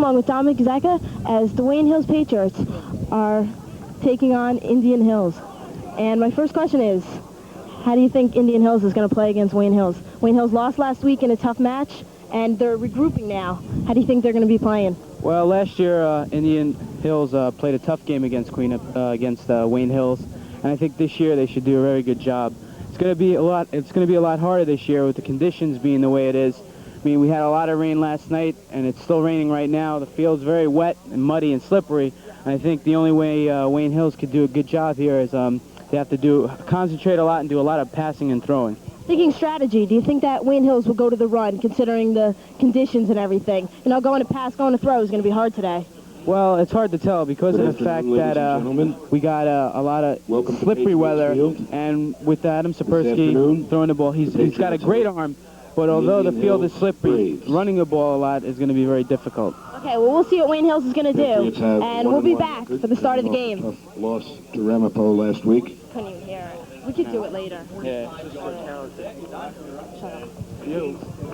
along with Dominic Zecca as the Wayne Hills Patriots are taking on Indian Hills. And my first question is, how do you think Indian Hills is going to play against Wayne Hills? Wayne Hills lost last week in a tough match, and they're regrouping now. How do you think they're going to be playing? Well, last year Indian Hills played a tough game against Wayne Hills, and I think this year they should do a very good job. It's going to be a lot harder this year with the conditions being the way it is. I mean, we had a lot of rain last night, and it's still raining right now. The field's very wet and muddy and slippery, and I think the only way Wayne Hills could do a good job here is they have to concentrate a lot and do a lot of passing and throwing. Thinking strategy, do you think that Wayne Hills will go to the run, considering the conditions and everything? You know, going to pass, going to throw is going to be hard today. Well, it's hard to tell because of the fact that we got a lot of slippery weather, and with Adam Sapersky throwing the ball, he's got a great arm, but although the field is slippery, running the ball a lot is going to be very difficult. Okay, well, we'll see what Wayne Hills is going to do, and we'll be back for the start of the game. Lost to Ramapo last week. Couldn't even hear it. We could do it later. Yeah. Shut up.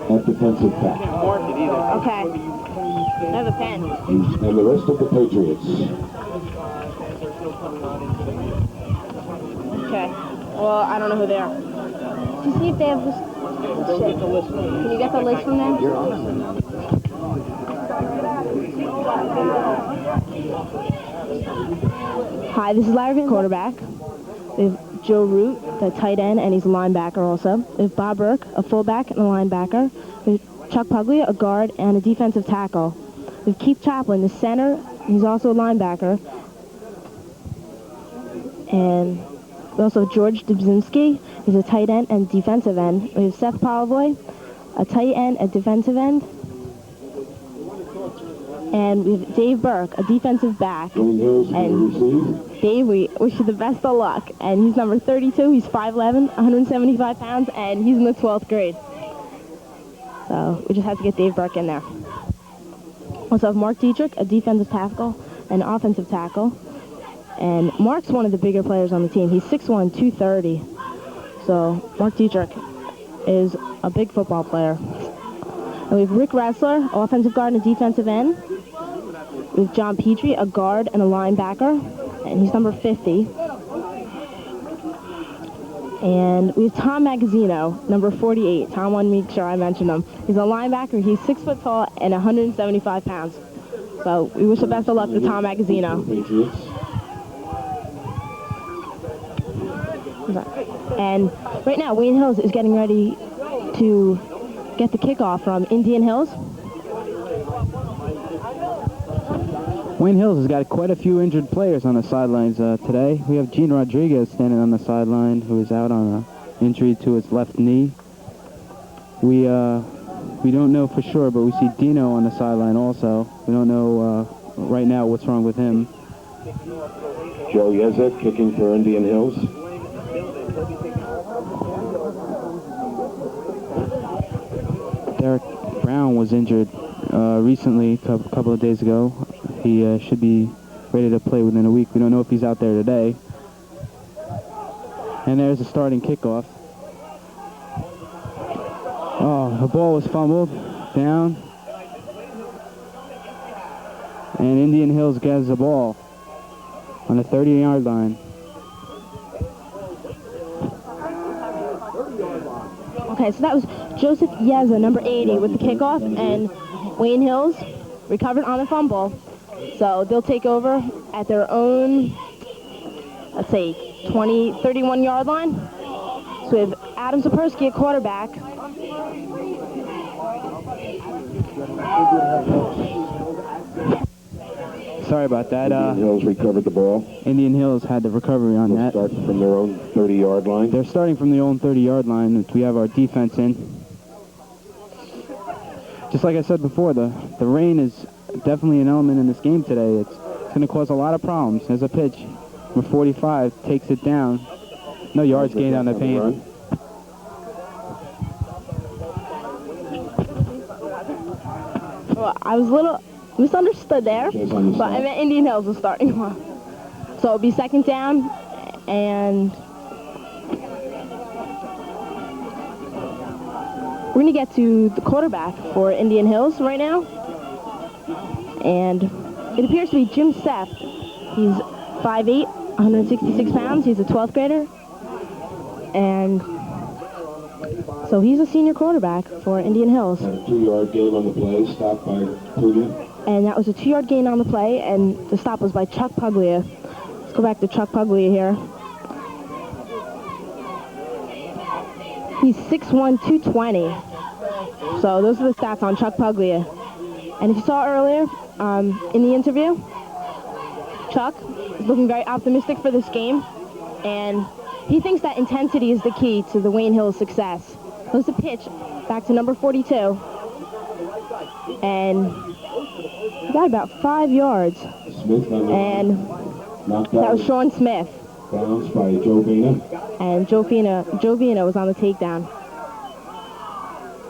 At defensive back. Okay. I have a pen. And the rest of the Patriots. Okay. Well, I don't know who they are. Did you see if they have this? Can you get the list from them? You're on. Hi, this is Lara Van Dyken, quarterback. We have Joe Root, the tight end, and he's a linebacker also. We have Bob Burke, a fullback and a linebacker. We have Chuck Puglia, a guard and a defensive tackle. We have Keith Chaplin, the center. He's also a linebacker. And we also have George Dubzinski. He's a tight end and defensive end. We have Seth Polivoy, a tight end and defensive end. And we have Dave Burke, a defensive back. And Dave, we wish you the best of luck. And he's number 32. He's 5'11", 175 pounds, and he's in the 12th grade. So we just have to get Dave Burke in there. Also have Mark Dietrich, a defensive tackle and offensive tackle. And Mark's one of the bigger players on the team. He's 6'1", 230. So Mark Dietrich is a big football player. And we have Rick Ressler, offensive guard and a defensive end. We have John Petrie, a guard and a linebacker, and he's number 50. And we have Tom Magazzino, number 48. Tom wanted me to make sure I mentioned him. He's a linebacker. He's 6 foot tall and 175 pounds. So we wish the best of luck to Tom Magazzino. And right now, Wayne Hills is getting ready to get the kickoff from Indian Hills. Wayne Hills has got quite a few injured players on the sidelines today. We have Gene Rodriguez standing on the sideline, who is out on an injury to his left knee. We don't know for sure, but we see Dino on the sideline also. We don't know right now what's wrong with him. Joe Yezek kicking for Indian Hills. Derek Brown was injured recently, a couple of days ago. He should be ready to play within a week. We don't know if he's out there today. And there's the starting kickoff. Oh, the ball was fumbled down. And Indian Hills gets the ball on the 30-yard line. Okay, so that was Joseph Yeza, number 80, with the kickoff, and Wayne Hills recovered on the fumble. So they'll take over at their own, let's say, 31-yard line. So we have Adam Sapersky at quarterback. Sorry about that. Indian Hills recovered the ball. Indian Hills had the recovery on that. Start from their own 30-yard line. They're starting from their own 30-yard line, which we have our defense in. Just like I said before, the rain is definitely an element in this game today. It's going to cause a lot of problems. There's a pitch. Number 45 takes it down. No yards gained on the paint. Well, I was a little misunderstood there, but I meant Indian Hills was starting one. So it'll be second down, and we're going to get to the quarterback for Indian Hills right now. And it appears to be Jim Seft. He's 5'8", 166 pounds. He's a 12th grader. And so he's a senior quarterback for Indian Hills. And a 2-yard gain on the play, stopped by Puglia. And that was a 2-yard gain on the play, and the stop was by Chuck Puglia. Let's go back to Chuck Puglia here. He's 6'1", 220. So those are the stats on Chuck Puglia. And if you saw earlier in the interview, Chuck is looking very optimistic for this game, and he thinks that intensity is the key to the Wayne Hills' success. Goes the pitch back to number 42, and he got about 5 yards. Smith And that was Sean Smith. Bounced by Joe Vina. And Joe Vina was on the takedown.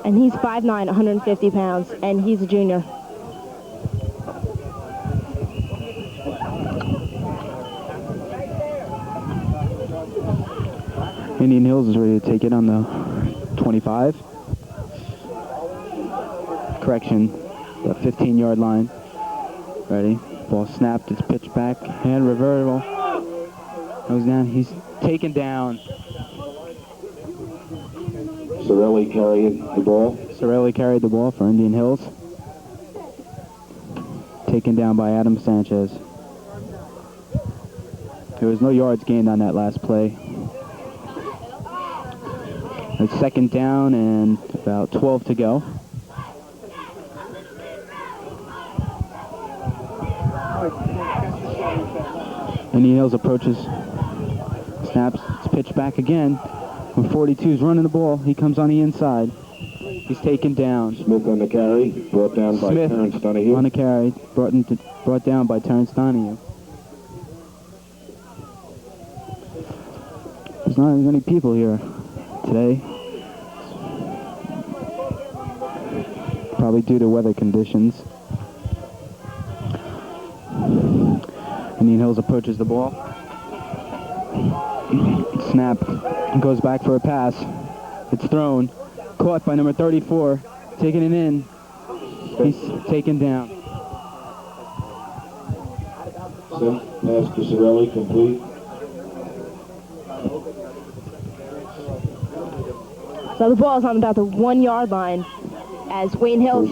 And he's 5'9", 150 pounds, and he's a junior. Indian Hills is ready to take it on the 25. Correction, the 15-yard line. Ready. Ball snapped. It's pitched back. Hand revertible. Goes down. He's taken down. Sorelli carried the ball. Sorelli carried the ball for Indian Hills. Taken down by Adam Sanchez. There was no yards gained on that last play. It's 2nd down and about 12 to go. Indian Hills approaches, snaps, it's pitched back again. When 42's running the ball, he comes on the inside. He's taken down. Smith on the carry, brought down by Smith Terrence Donahue. on the carry, brought down by Terrence Donahue. There's not as many people here today. Probably due to weather conditions. Indian Hills approaches the ball. Snap. Goes back for a pass. It's thrown. Caught by number 34. Taking it in. He's taken down. Pass to Sorelli, complete. So the ball's on about the 1-yard line as Wayne Hills,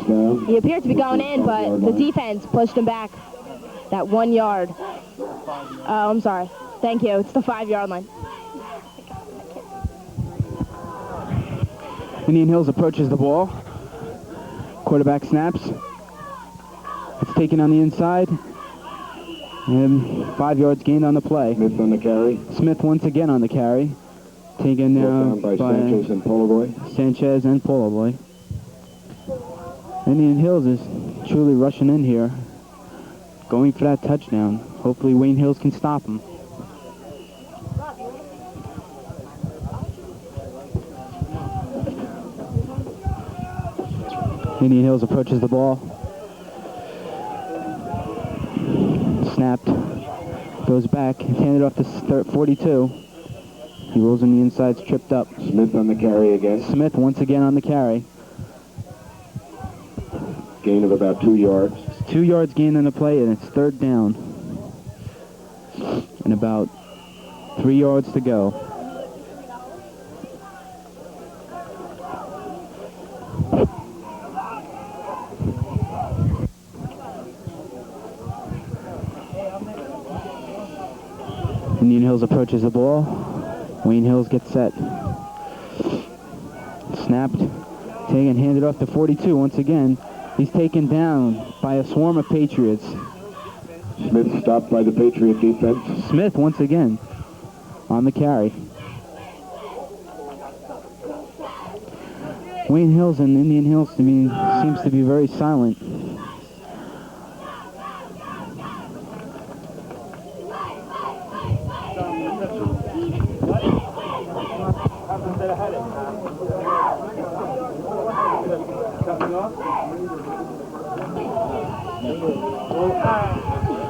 he appeared to be going in, but the defense pushed him back that 1 yard. Oh, I'm sorry. Thank you. It's the 5-yard line. Indian Hills approaches the ball. Quarterback snaps. It's taken on the inside. And 5 yards gained on the play. Smith on the carry. Smith once again on the carry. Taken down by Sanchez and Poloboy. Sanchez and Poloboy. Indian Hills is truly rushing in here. Going for that touchdown. Hopefully Wayne Hills can stop him. Indian Hills approaches the ball. Snapped. Goes back. It's handed off to 42. He rolls on the inside, tripped up. Smith on the carry again. Smith once again on the carry. Gain of about 2 yards. 2 yards gained on the play, and it's 3rd down. And about 3 yards to go. Indian Hills approaches the ball. Wayne Hills gets set. Snapped. Taken, handed off to 42 once again. He's taken down by a swarm of Patriots. Smith stopped by the Patriot defense. Smith once again on the carry. Wayne Hills and Indian Hills to me seems to be very silent.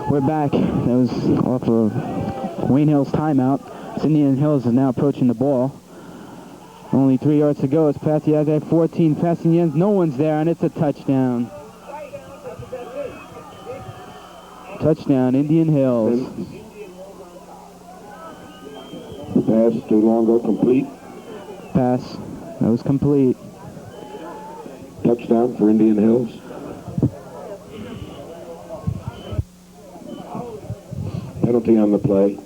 We're back. That was off of Wayne Hills' timeout. Indian Hills is now approaching the ball. Only 3 yards to go. It's past the edge. 14 passing the end. No one's there, and it's a touchdown. Touchdown, Indian Hills. The pass to Longo, complete. Pass. That was complete. Touchdown for Indian Hills. Penalty on the play.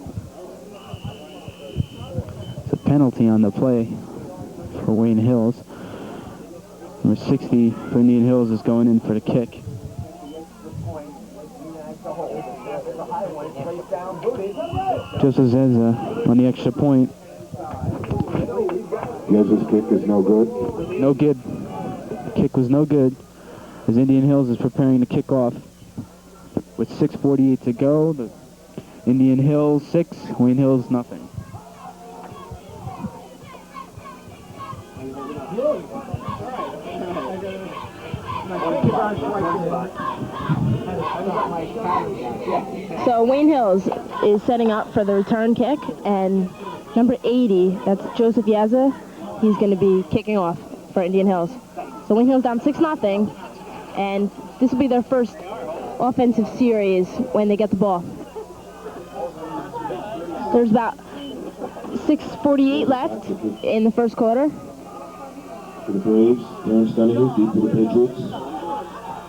It's a penalty on the play for Wayne Hills. Number 60 for Indian Hills is going in for the kick. Joseph Zeza on the extra point. Yeza's kick is no good. No good. The kick was no good as Indian Hills is preparing to kick off. With 6:48 to go, the Indian Hills 6, Wayne Hills nothing. So Wayne Hills is setting up for the return kick, and number 80, that's Joseph Yeza, he's going to be kicking off for Indian Hills. So Wayne Hills down 6-0, and this will be their first offensive series when they get the ball. There's about 6:48 left in the first quarter. For the Braves, Terrence Donahue, deep for the Patriots.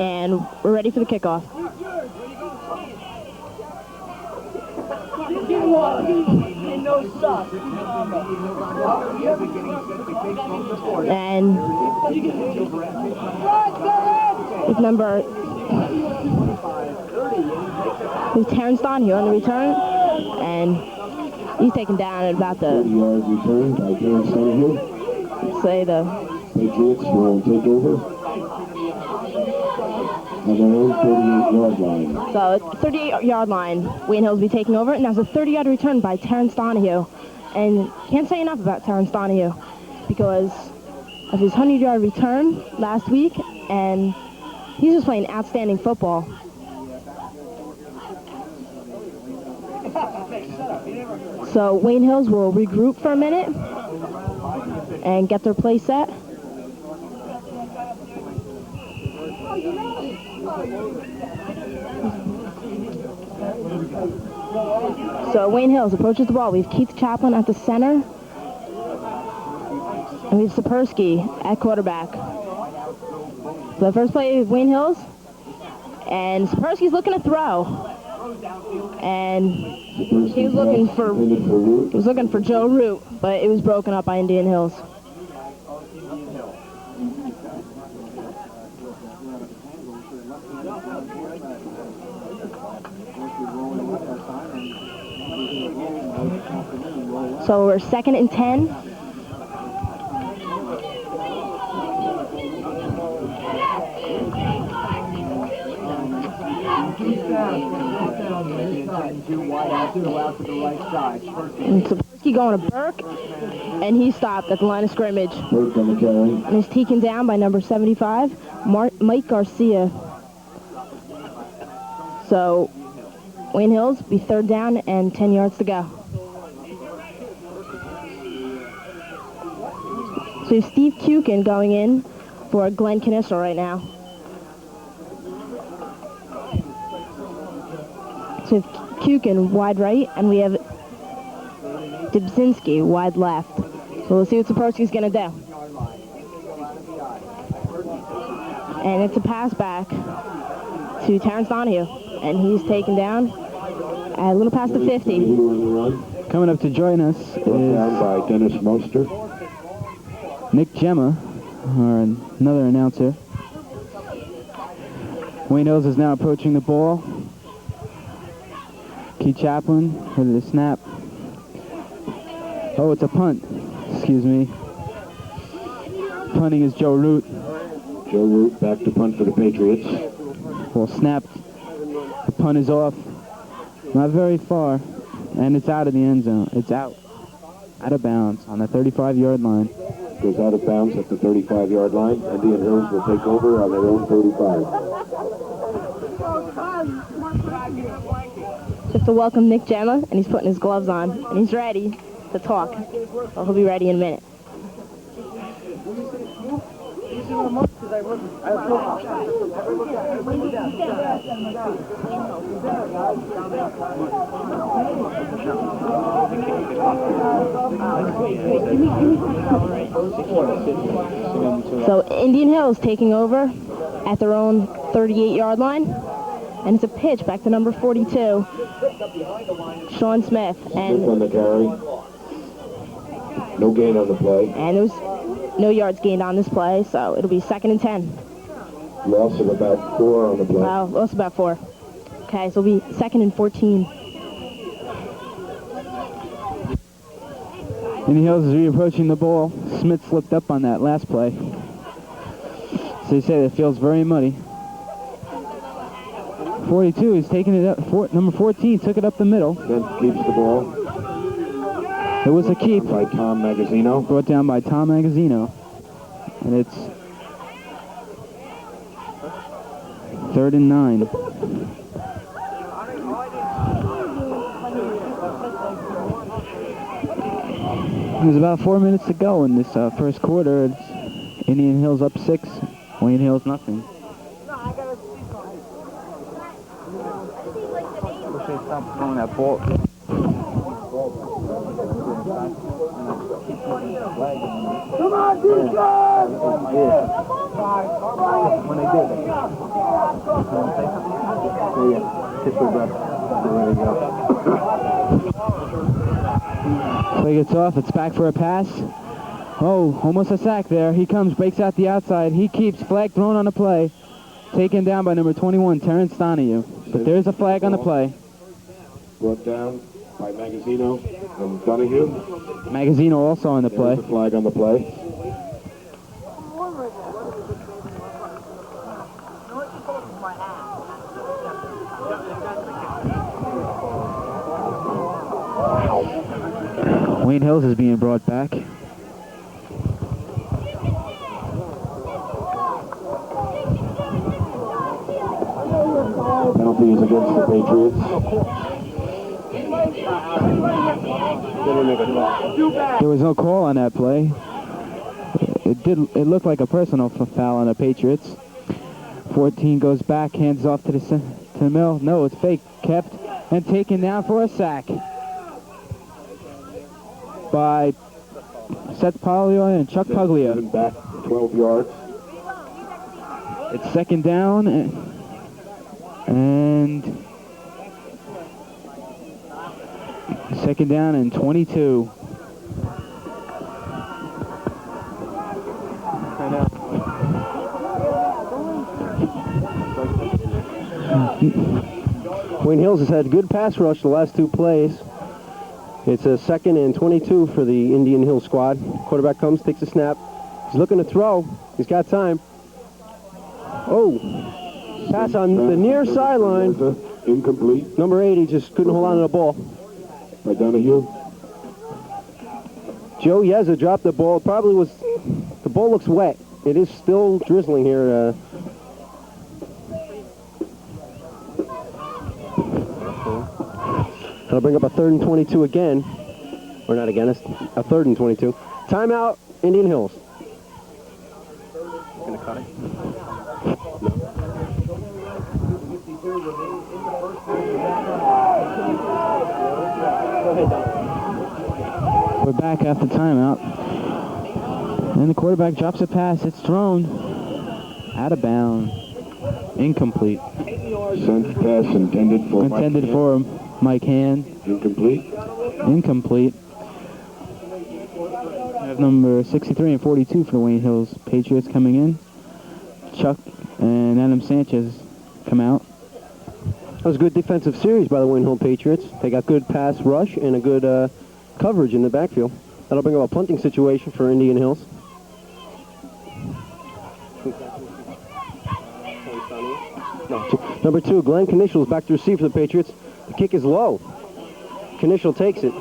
And we're ready for the kickoff. And with number with Terrence Donahue on the return, and he's taken down at about the 40-yard return by Terrence Donahue. say the Patriots will take over on their own 38-yard line. So 38-yard line, Wayne Hills will be taking over, and that's a 30-yard return by Terrence Donahue. And can't say enough about Terrence Donahue because of his 100-yard return last week, and he's just playing outstanding football. So Wayne Hills will regroup for a minute and get their play set. So Wayne Hills approaches the ball. We have Keith Chaplin at the center. And we have Sapersky at quarterback. So the first play is Wayne Hills. And Sapersky's looking to throw. And he was looking for Joe Root, but it was broken up by Indian Hills. So we're 2nd and 10. And Sapersky going to Burke, and he stopped at the line of scrimmage. Burke on the carry. And is taken down by number 75, Mike Garcia. So Wayne Hills be 3rd down and 10 yards to go. So Steve Kukin going in for Glenn Knister right now. So Kukin wide right, and we have Dubzinski wide left. So we'll see what Sapersky's going to do. And it's a pass back to Terrence Donahue, and he's taken down a little past the 50. Coming up to join us Brought down by Dennis Monster. Nick Gemma, or another announcer. Wayne Hills is now approaching the ball. Keith Chaplin for the snap. Oh, it's a punt. Excuse me. Punting is Joe Root. Joe Root back to punt for the Patriots. Ball snapped. The punt is off. Not very far. And it's out of the end zone. It's out. Out of bounds on the 35-yard line. Goes out of bounds at the 35-yard line. Indian Hills will take over on their own 35. Just to welcome Nick Gemma, and he's putting his gloves on, and he's ready to talk. So he'll be ready in a minute. So Indian Hills taking over at their own 38-yard line. And it's a pitch back to number 42, Sean Smith. And Smith on the carry. No gain on the play. And there was no yards gained on this play, so it'll be 2nd and 10. Loss of about 4 on the play. Wow, loss about 4. Okay, so it'll be 2nd and 14. Indian Hills is reapproaching the ball. Smith slipped up on that last play. So they say it feels very muddy. 42 is taking it up. Number 14 took it up the middle. Then keeps the ball. It was a keep. By Tom Magazzino. Brought down by Tom Magazzino. And it's 3rd and 9. There's about 4 minutes to go in this first quarter. It's Indian Hills up 6, Wayne Hills nothing. Stop throwing that ball. Come on, defense! When they did it. Kiss their breath. There we go. Play gets off. It's back for a pass. Oh, almost a sack there. He comes, breaks out the outside. He keeps. Flag thrown on the play. Taken down by number 21, Terrence Donahue. But there's a flag on the play. Brought down by Magazzino and Donahue. Magazzino also on the play. There's a flag on the play. Wayne Hills is being brought back. Penalty is against the Patriots. There was no call on that play. It looked like a personal foul on the Patriots. 14 goes back, hands off to the middle. No, it's fake. Kept and taken down for a sack by Seth Polio and Chuck Puglia. Back 12 yards. It's 2nd down and 2nd down and 22. Wayne Hills has had good pass rush the last 2 plays. It's a 2nd and 22 for the Indian Hills squad. Quarterback comes, takes a snap. He's looking to throw. He's got time. Oh, pass on the near sideline. Incomplete. Number 80 just couldn't hold on to the ball. By Donahue. Joe Yeza dropped the ball. Probably was, the ball looks wet. It is still drizzling here. That'll bring up a 3rd and 22 again. Or not again, it's a 3rd and 22. Timeout, Indian Hills. Gonna cut it. We're back after timeout. And the quarterback drops a pass. It's thrown out of bounds. Incomplete. Sent pass intended for Mike Hand. Incomplete. Incomplete. We have number 63 and 42 for the Wayne Hills Patriots coming in. Chuck and Adam Sanchez come out. That was a good defensive series by the Wayne Hills Patriots. They got good pass rush and a good coverage in the backfield. That'll bring up a punting situation for Indian Hills. Number 2, Glenn Knischel is back to receive for the Patriots. The kick is low. Knischel takes it.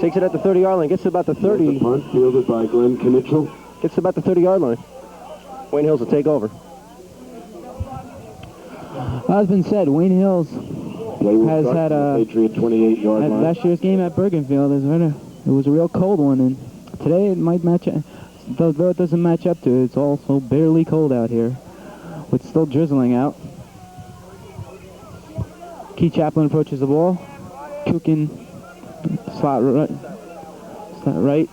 Takes it at the 30-yard line. Gets to about the 30. The punt fielded by Glenn Knischel. Gets to about the 30-yard line. Wayne Hills will take over. As been said, Wayne Hills has had a Patriot 28-yard line. Last year's game at Bergenfield it was a real cold one, and today it might match. It's though it doesn't match up to it, it's also barely cold out here, with still drizzling out. Key Chaplin approaches the ball. Kukin, slot right.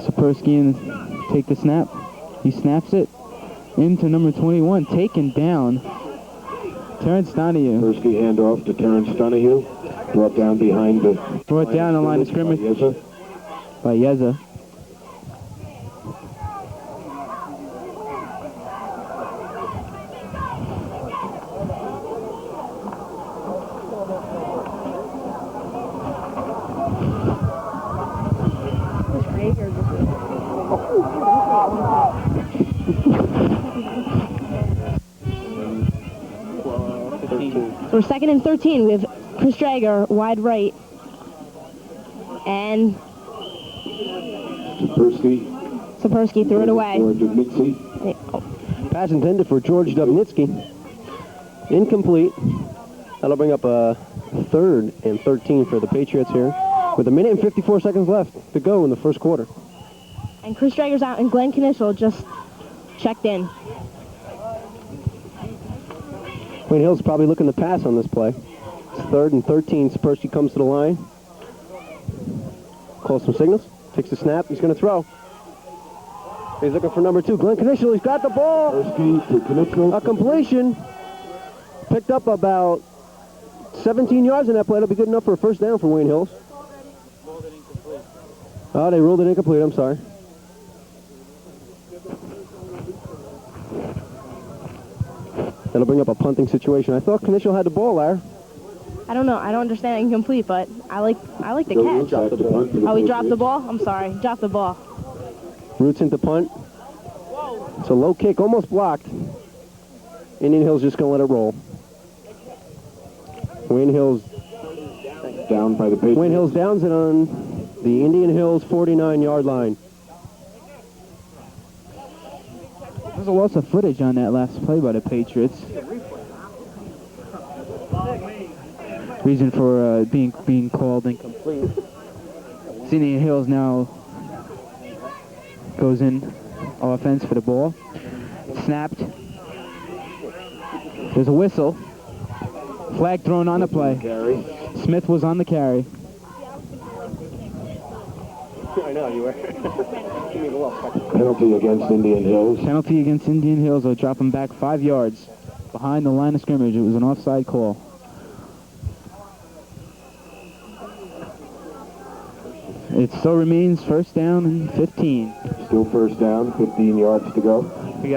Sapersky and take the snap. He snaps it into number 21, taken down. Terrence Donahue. Sapersky handoff to Terrence Donahue. Brought down behind the... Brought down the line of scrimmage by Yeza. So we're 2nd and 13 with Chris Drager, wide right. And Sapersky threw it away. Pass intended for George Dubnitsky. Incomplete. That'll bring up a 3rd and 13 for the Patriots here, with 1 minute and 54 seconds left to go in the first quarter. And Chris Drager's out, and Glenn Knishel just checked in. Wayne Hill's probably looking to pass on this play. It's 3rd and 13. Sapersky comes to the line. Calls some signals. Takes the snap. He's going to throw. He's looking for number 2. Glenn Knishel. He's got the ball. A completion. Picked up about 17 yards in that play. That'll be good enough for a first down for Wayne Hills. Oh, they ruled it incomplete. I'm sorry. That'll bring up a punting situation. I thought Knishel had the ball, Lara. I don't know. I don't understand incomplete, but I like the catch. Oh, he dropped the ball? I'm sorry. Dropped the ball. Roots into punt. It's a low kick, almost blocked. Indian Hill's just going to let it roll. Wayne Hill's down by the Patriots. Wayne Hill's downs it on the Indian Hills 49-yard line. There's a loss of footage on that last play by the Patriots. Reason for being called incomplete. Indian Hills now goes in offense for the ball. Snapped. There's a whistle. Flag thrown on the play. Smith was on the carry. I know, you were. Penalty against Indian Hills. Penalty against Indian Hills. They'll drop him back 5 yards behind the line of scrimmage. It was an offside call. It still remains first down and 15. Still first down, 15 yards to go. We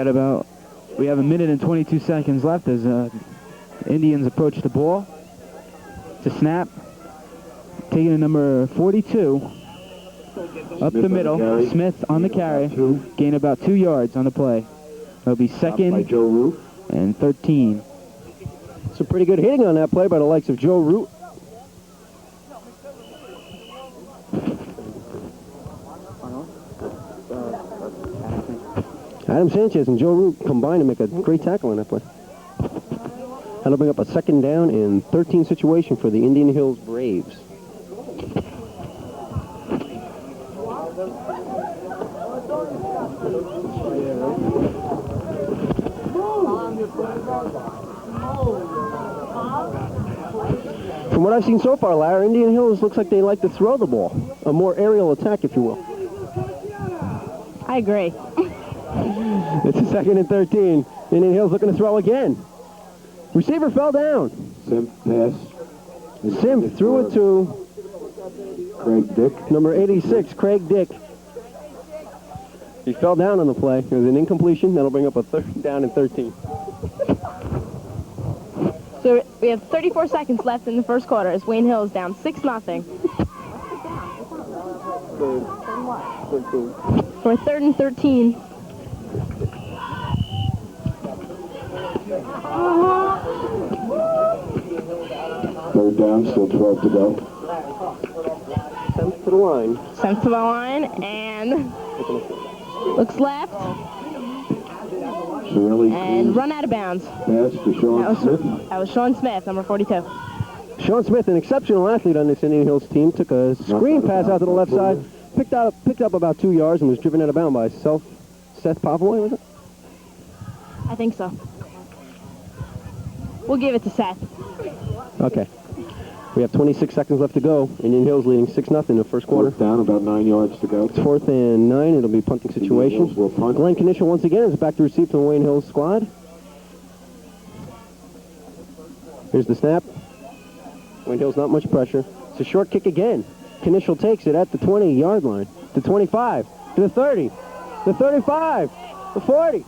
have 1 minute and 22 seconds left as Indians approach the ball. It's a snap. Taking to number 42. Up the middle. Smith on the carry. Gain about 2 yards on the play. It'll be 2nd and 13. Some pretty good hitting on that play by the likes of Joe Root. Adam Sanchez and Joe Root combined to make a great tackle on that play. That'll bring up a 2nd down and 13 situation for the Indian Hills Braves. From what I've seen so far, Lara, Indian Hills looks like they like to throw the ball. A more aerial attack, if you will. I agree. It's a 2nd and 13. Indian Hills looking to throw again. Receiver fell down. Simp pass. Simp threw it to Craig Dick. Number 86, Craig Dick. He fell down on the play. It was an incompletion. That'll bring up a 3rd down and 13. So we have 34 seconds left in the first quarter as Wayne Hill is down 6-0. For 3rd and 13. Third down, still 12 to go. Sent to the line. Sent to the line and looks left. And run out of bounds. Pass to Sean Smith. That was Sean Smith, number 42. Sean Smith, an exceptional athlete on this Indian Hills team, took a screen pass out to the left side, picked up about 2 yards and was driven out of bounds by Seth Pavloy, was it? I think so. We'll give it to Seth. Okay. We have 26 seconds left to go. Indian Hills leading 6-0 in the first quarter. Fourth down, about 9 yards to go. It's 4th and 9. It'll be a punting situation. Will punt. Glenn Knischel once again is back to receive from the Wayne Hills squad. Here's the snap. Wayne Hills not much pressure. It's a short kick again. Knischel takes it at the 20-yard line. The 25. To the 30. The 35. The 40.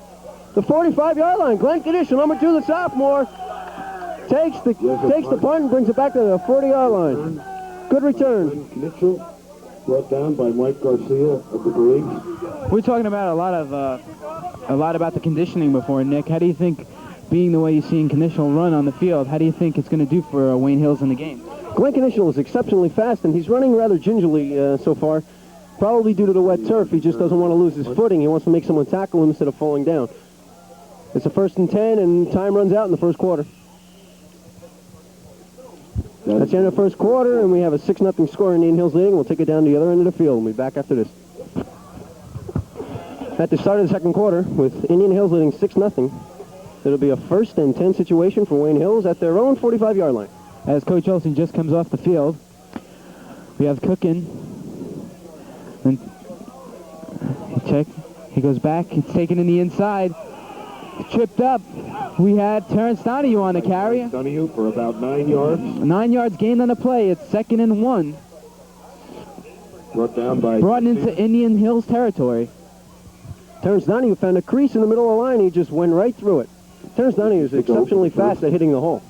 The 45-yard line. Glenn Knischel, number 2, the sophomore, takes the punt and brings it back to the 40-yard line. Good return. Knischel, brought down by Mike Garcia of the Braves. We're talking about a lot about the conditioning before, Nick. How do you think, being the way you've seen Knischel run on the field, how do you think it's going to do for Wayne Hills in the game? Glenn Knischel is exceptionally fast, and he's running rather gingerly so far, probably due to the wet turf. He just doesn't want to lose his footing. He wants to make someone tackle him instead of falling down. It's a 1st and 10, and time runs out in the first quarter. That's the end of the first quarter, and we have a 6-0 score. Indian Hills leading. We'll take it down to the other end of the field. We'll be back after this. At the start of the second quarter, with Indian Hills leading 6-0, it'll be a 1st and 10 situation for Wayne Hills at their own 45-yard line. As Coach Olsen just comes off the field, we have Cookin. And check. He goes back. It's taken in the inside. Tripped up. We had Terrence Donahue on the carry. Donahue for about 9 yards. 9 yards gained on the play. It's 2nd and 1. Brought into Indian Hills territory. Terrence Donahue found a crease in the middle of the line. He just went right through it. Terrence Donahue is exceptionally fast at hitting the hole.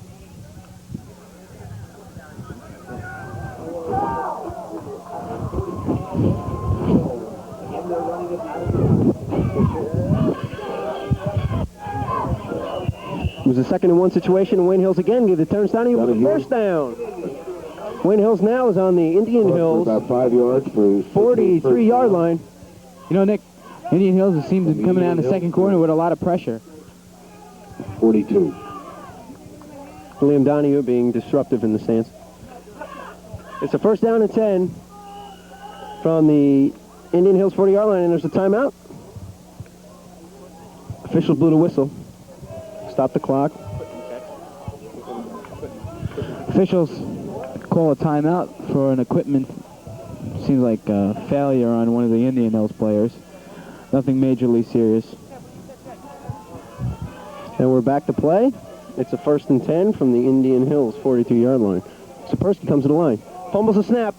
It was a 2nd and 1 situation, and Wayne Hills again gave the Terrence Donahue with the first down. Wayne Hills now is on the Indian Hills about 5 yards for 43-yard line. You know, Nick, Indian Hills seems to be coming out in the second quarter with a lot of pressure. 42. William Donahue being disruptive in the stance. It's a 1st down and 10 from the Indian Hills 40-yard line, and there's a timeout. Officials blew the whistle. Stop the clock. Officials call a timeout for an equipment, seems like a failure on one of the Indian Hills players. Nothing majorly serious. And we're back to play. It's a 1st and 10 from the Indian Hills 42-yard line. Sapersky comes to the line. Fumbles a snap.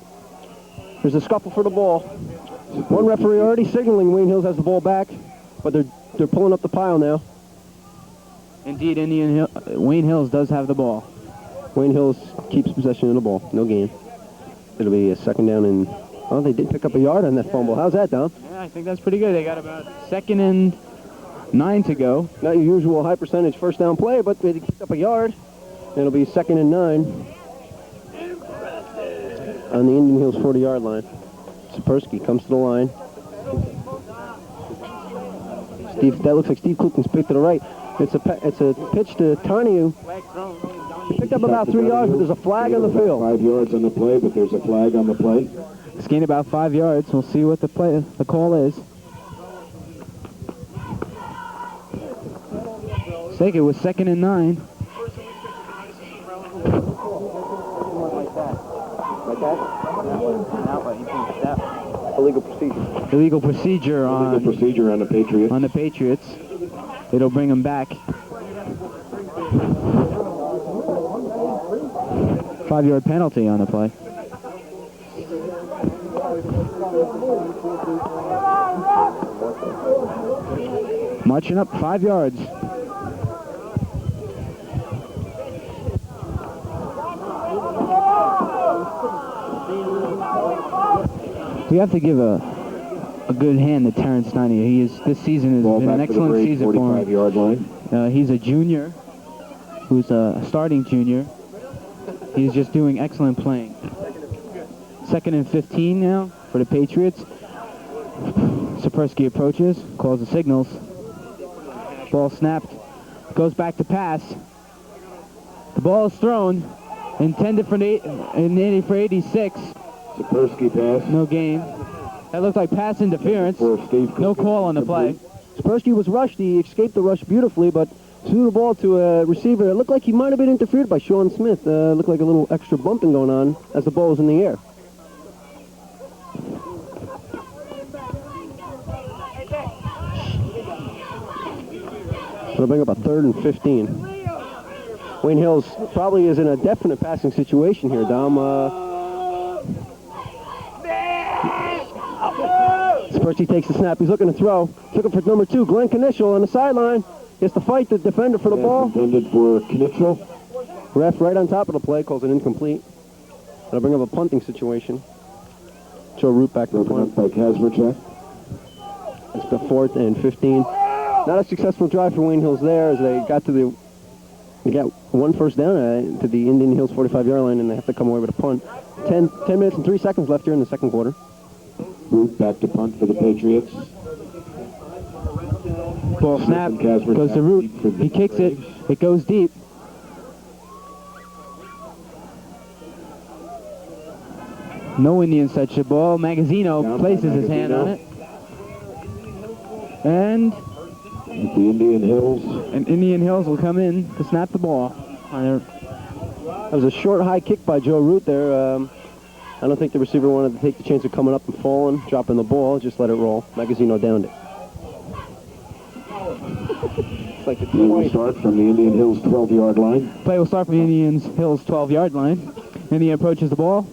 There's a scuffle for the ball. One referee already signaling Wayne Hills has the ball back, but they're pulling up the pile now. Indeed, Wayne Hills does have the ball. Wayne Hills keeps possession of the ball. No gain. It'll be a 2nd down and... Oh, they did pick up a yard on that fumble. How's that, Don? Yeah, I think that's pretty good. They got about 2nd and 9 to go. Not your usual high percentage 1st down play, but they picked up a yard. It'll be 2nd and 9 on the Indian Hills 40-yard line. Sapersky comes to the line. That looks like Steve Kluken's picked to the right. It's a pitch to Donahue. He picked up about 3 yards, but there's a flag on the field. 5 yards on the play, but there's a flag on the play. It's gained about 5 yards. We'll see what the call is. Take it with 2nd and 9. Illegal procedure. Illegal procedure on the Patriots. On the Patriots. It'll bring them back. 5-yard penalty on the play. Marching up 5 yards. We have to give a good hand to Terrence Donahue. This season has been an excellent season for him. 45-yard line. He's a junior, who's a starting junior. He's just doing excellent playing. 2nd and 15 now for the Patriots. Sapersky approaches, calls the signals. Ball snapped, goes back to pass. The ball is thrown, intended for 86. Sapersky pass. No gain. That looked like pass interference. No call on the play. Spersky was rushed. He escaped the rush beautifully, but threw the ball to a receiver. It looked like he might have been interfered by Sean Smith. Looked like a little extra bumping going on as the ball was in the air. So they'll bring up a 3rd and 15. Wayne Hills probably is in a definite passing situation here, Dom. Spersky takes the snap. He's looking to throw. He's looking for number 2, Glenn Knischel on the sideline. He has to fight the defender for the ball. Intended for Knischel. Ref right on top of the play calls it incomplete. That'll bring up a punting situation. Joe Root back to the punt. By Kazmerchak. It's the 4th and 15. Not a successful drive for Wayne Hills there as they got to the... They got 1 first down to the Indian Hills 45-yard line, and they have to come away with a punt. 10 minutes and 3 seconds left here in the second quarter. Root back to punt for the Patriots. Ball snap, goes to Root. He kicks it. It goes deep. No Indians touch the ball. Magazino places his hand on it. And the Indian Hills. And Indian Hills will come in to snap the ball. That was a short, high kick by Joe Root there. I don't think the receiver wanted to take the chance of coming up and falling, dropping the ball, just let it roll. Magazino downed it. It's like the Play will start from the Indian Hills 12-yard line. Play will start from the Indian Hills 12-yard line. Indian approaches the ball.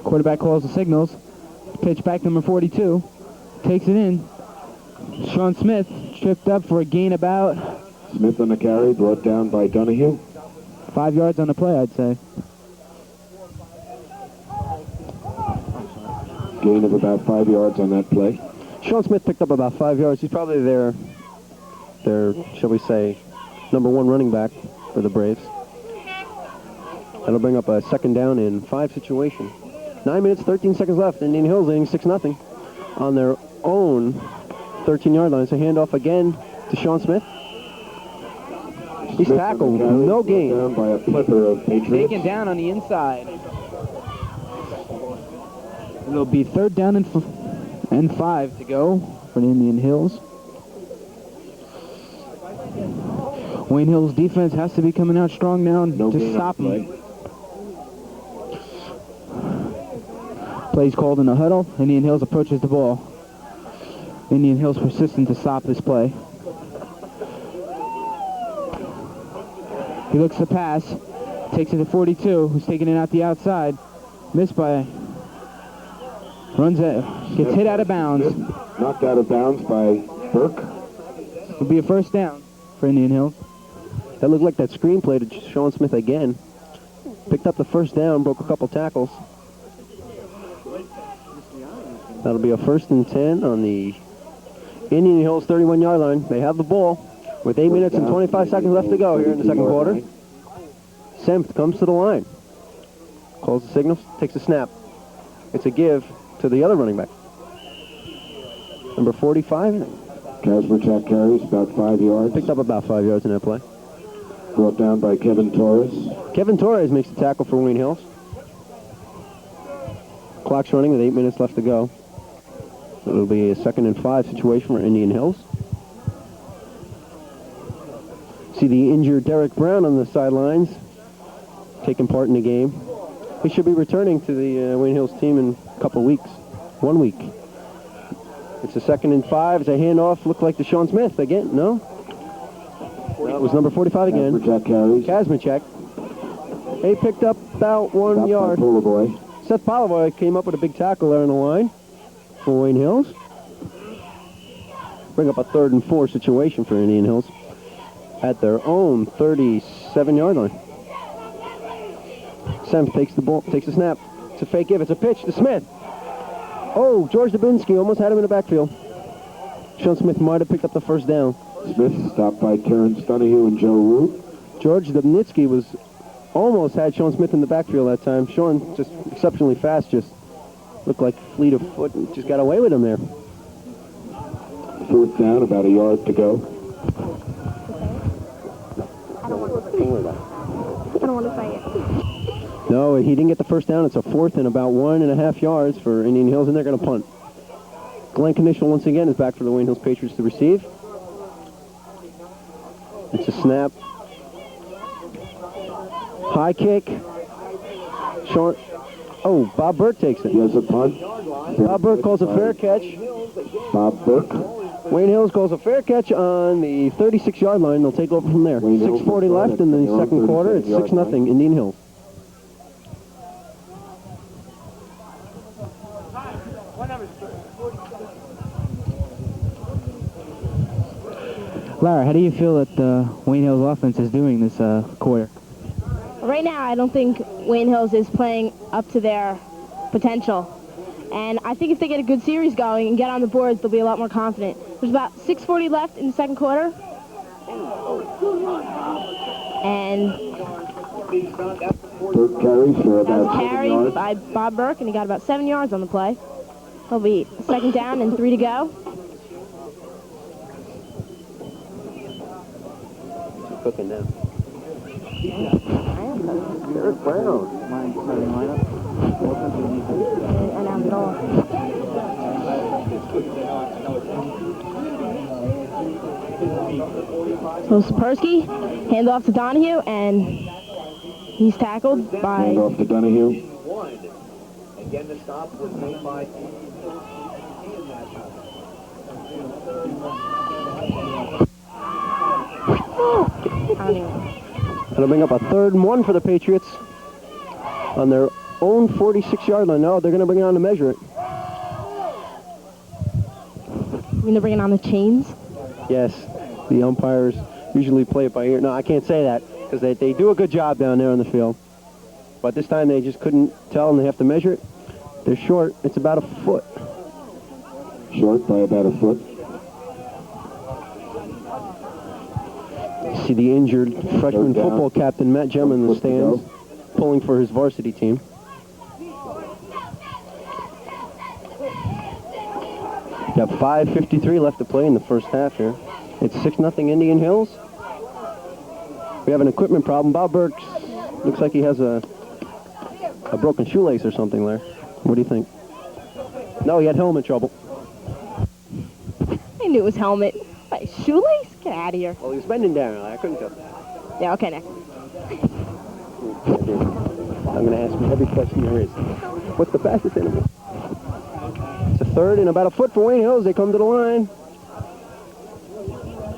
Quarterback calls the signals. Pitch back number 42. Takes it in. Sean Smith tripped up for a gain about... Smith on the carry, brought down by Donahue. 5 yards on the play, I'd say. Gain of about 5 yards on that play. Sean Smith picked up about 5 yards. He's probably their, shall we say, number 1 running back for the Braves. That'll bring up a 2nd down and 5 situation. 9 minutes, 13 seconds left. Indian Hills leading 6-0 on their own 13-yard line. So handoff again to Sean Smith. He's tackled, no gain. Down by a flipper of Patriots. Taken down on the inside. It'll be 3rd down and 5 to go for the Indian Hills. Wayne Hills defense has to be coming out strong now to stop them. Plays called in the huddle. Indian Hills approaches the ball. Indian Hills persistent to stop this play. He looks to pass. Takes it to 42, who's taking it out the outside. Missed by... Runs it. Gets hit out of bounds. Knocked out of bounds by Burke. It'll be a 1st down for Indian Hills. That looked like that screen play to Sean Smith again. Picked up the 1st down, broke a couple tackles. That'll be a 1st and 10 on the Indian Hills 31-yard line. They have the ball with 8 minutes and 25 seconds left to go here in the second quarter. Sempt comes to the line. Calls the signal, takes a snap. It's a give to the other running back. Number 45. Kazmerchak carries about 5 yards. Picked up about 5 yards in that play. Brought down by Kevin Torres. Kevin Torres makes the tackle for Wayne Hills. Clock's running with 8 minutes left to go. It'll be a 2nd and 5 situation for Indian Hills. See the injured Derek Brown on the sidelines, taking part in the game. He should be returning to the Wayne Hills team in a couple weeks. 1 week. It's a 2nd and 5. It's a handoff. Looked like to Sean Smith again. No? No, it was number 45 again. Kazmerchak carries. Kazmerchak. He picked up about 1 yard. Seth Polivoy came up with a big tackle there on the line for Wayne Hills. Bring up a 3rd and 4 situation for Indian Hills at their own 37-yard line. Sempt takes the ball, takes the snap. It's a fake give. It's a pitch to Smith. Oh, George Dubinsky almost had him in the backfield. Sean Smith might have picked up the 1st down. Smith stopped by Terrence Donahue and Joe Root. George Dubnitsky was almost had Sean Smith in the backfield that time. Sean just exceptionally fast, just looked like fleet of foot and just got away with him there. 4th down, about a yard to go. I don't want to say it. No, he didn't get the first down. It's a 4th and about 1.5 yards for Indian Hills, and they're going to punt. Glenn Knischel once again is back for the Wayne Hills Patriots to receive. It's a snap. High kick. Short. Oh, Bob Burke takes it. He has a punt. Bob Burke calls a fair catch. Bob Burke. Wayne Hills calls a fair catch on the 36-yard line. They'll take over from there. 6:40 left in the second quarter. It's 6-0 Indian Hills. Lara, how do you feel that the Wayne Hills offense is doing this quarter? Right now, I don't think Wayne Hills is playing up to their potential. And I think if they get a good series going and get on the boards, they'll be a lot more confident. There's about 6:40 left in the second quarter. And Burke carries for that was about 7 carried yards. by Bob Burke, and he got about 7 yards on the play. He'll be 2nd down and 3 to go. Cooking now. Derek Brown. And I'm going. So Sapersky, hand off to Donahue, and he's tackled by... Hand off to Donahue. Again, the stop was made by... That'll bring up a 3rd and 1 for the Patriots on their own 46-yard line. No, they're going to bring it on to measure it. You mean they're bringing on the chains? Yes, the umpires usually play it by ear. No, I can't say that because they do a good job down there on the field. But this time they just couldn't tell and they have to measure it. They're short. It's about a foot. Short by about a foot. See the injured freshman football captain Matt Gemma in the stands pulling for his varsity team. Got 5:53 left to play in the first half here. It's 6-0 Indian Hills. We have an equipment problem. Bob Burke looks like he has a broken shoelace or something there. What do you think? No, he had helmet trouble. I knew it was helmet. Wait, shoelace? Get out of here. Well, he was bending down. I couldn't tell. Yeah, okay, next. I'm going to ask you every question there is. What's the fastest animal? It's a 3rd and about a foot for Wayne Hills. They come to the line.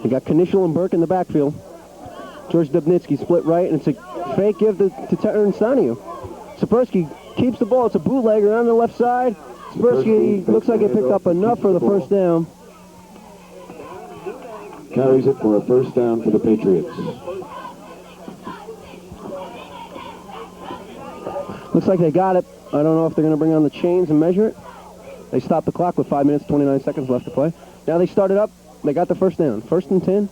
They got Knischel and Burke in the backfield. George Dubnitsky split right, and it's a fake give to Terrence Donahue. Sapersky keeps the ball. It's a bootlegger on the left side. Sapersky looks like he picked up enough for the first down. Carries it for a first down for the Patriots. Looks like they got it. I don't know if they're going to bring on the chains and measure it. They stopped the clock with 5 minutes, 29 seconds left to play. Now they started up. They got the first down. 1st and 10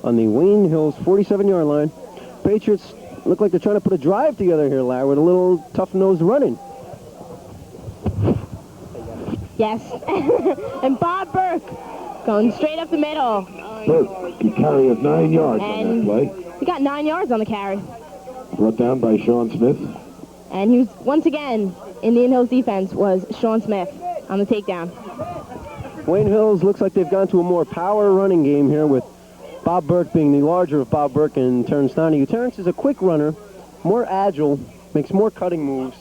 on the Wayne Hills 47-yard line. Patriots look like they're trying to put a drive together here, Larry, with a little tough-nosed running. Yes. And Bob Burke going straight up the middle. Burke can carry of 9 yards on that play. He got 9 yards on the carry. Brought down by Sean Smith. And he was, once again, Indian Hills defense was Sean Smith on the takedown. Wayne Hills looks like they've gone to a more power running game here with Bob Burke being the larger of Bob Burke and Terrence Donahue. Terrence is a quick runner, more agile, makes more cutting moves.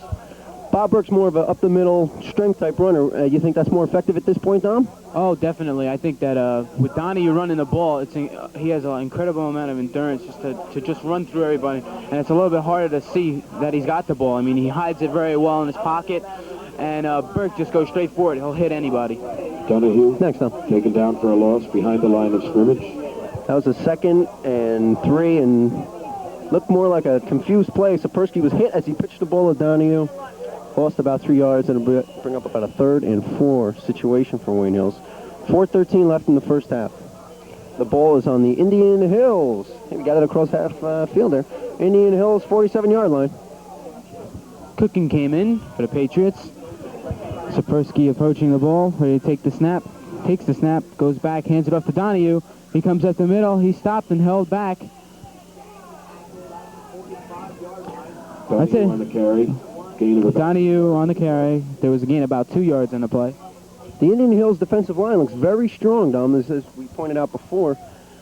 Bob Burke's more of a up-the-middle, strength-type runner. You think that's more effective at this point, Dom? Oh, definitely. I think that with Donahue running the ball, he has an incredible amount of endurance just to just run through everybody, and it's a little bit harder to see that he's got the ball. I mean, he hides it very well in his pocket, and Burke just goes straight for it. He'll hit anybody. Donahue Next up. taken down for a loss behind the line of scrimmage. That was a 2nd and 3, and looked more like a confused play. Sapersky was hit as he pitched the ball to Donahue. Lost about 3 yards, and it'll bring up about a 3rd and 4 situation for Wayne Hills. 4:13 left in the first half. The ball is on the Indian Hills. We got it across half field there. Indian Hills 47-yard line. Cooking came in for the Patriots. Sapersky approaching the ball, ready to take the snap. Takes the snap, goes back, hands it off to Donahue. He comes up the middle. He stopped and held back. That's it. On the carry. Gain of about Donahue on the carry. There was a gain about 2 yards on the play. The Indian Hills defensive line looks very strong, Dom. As we pointed out before,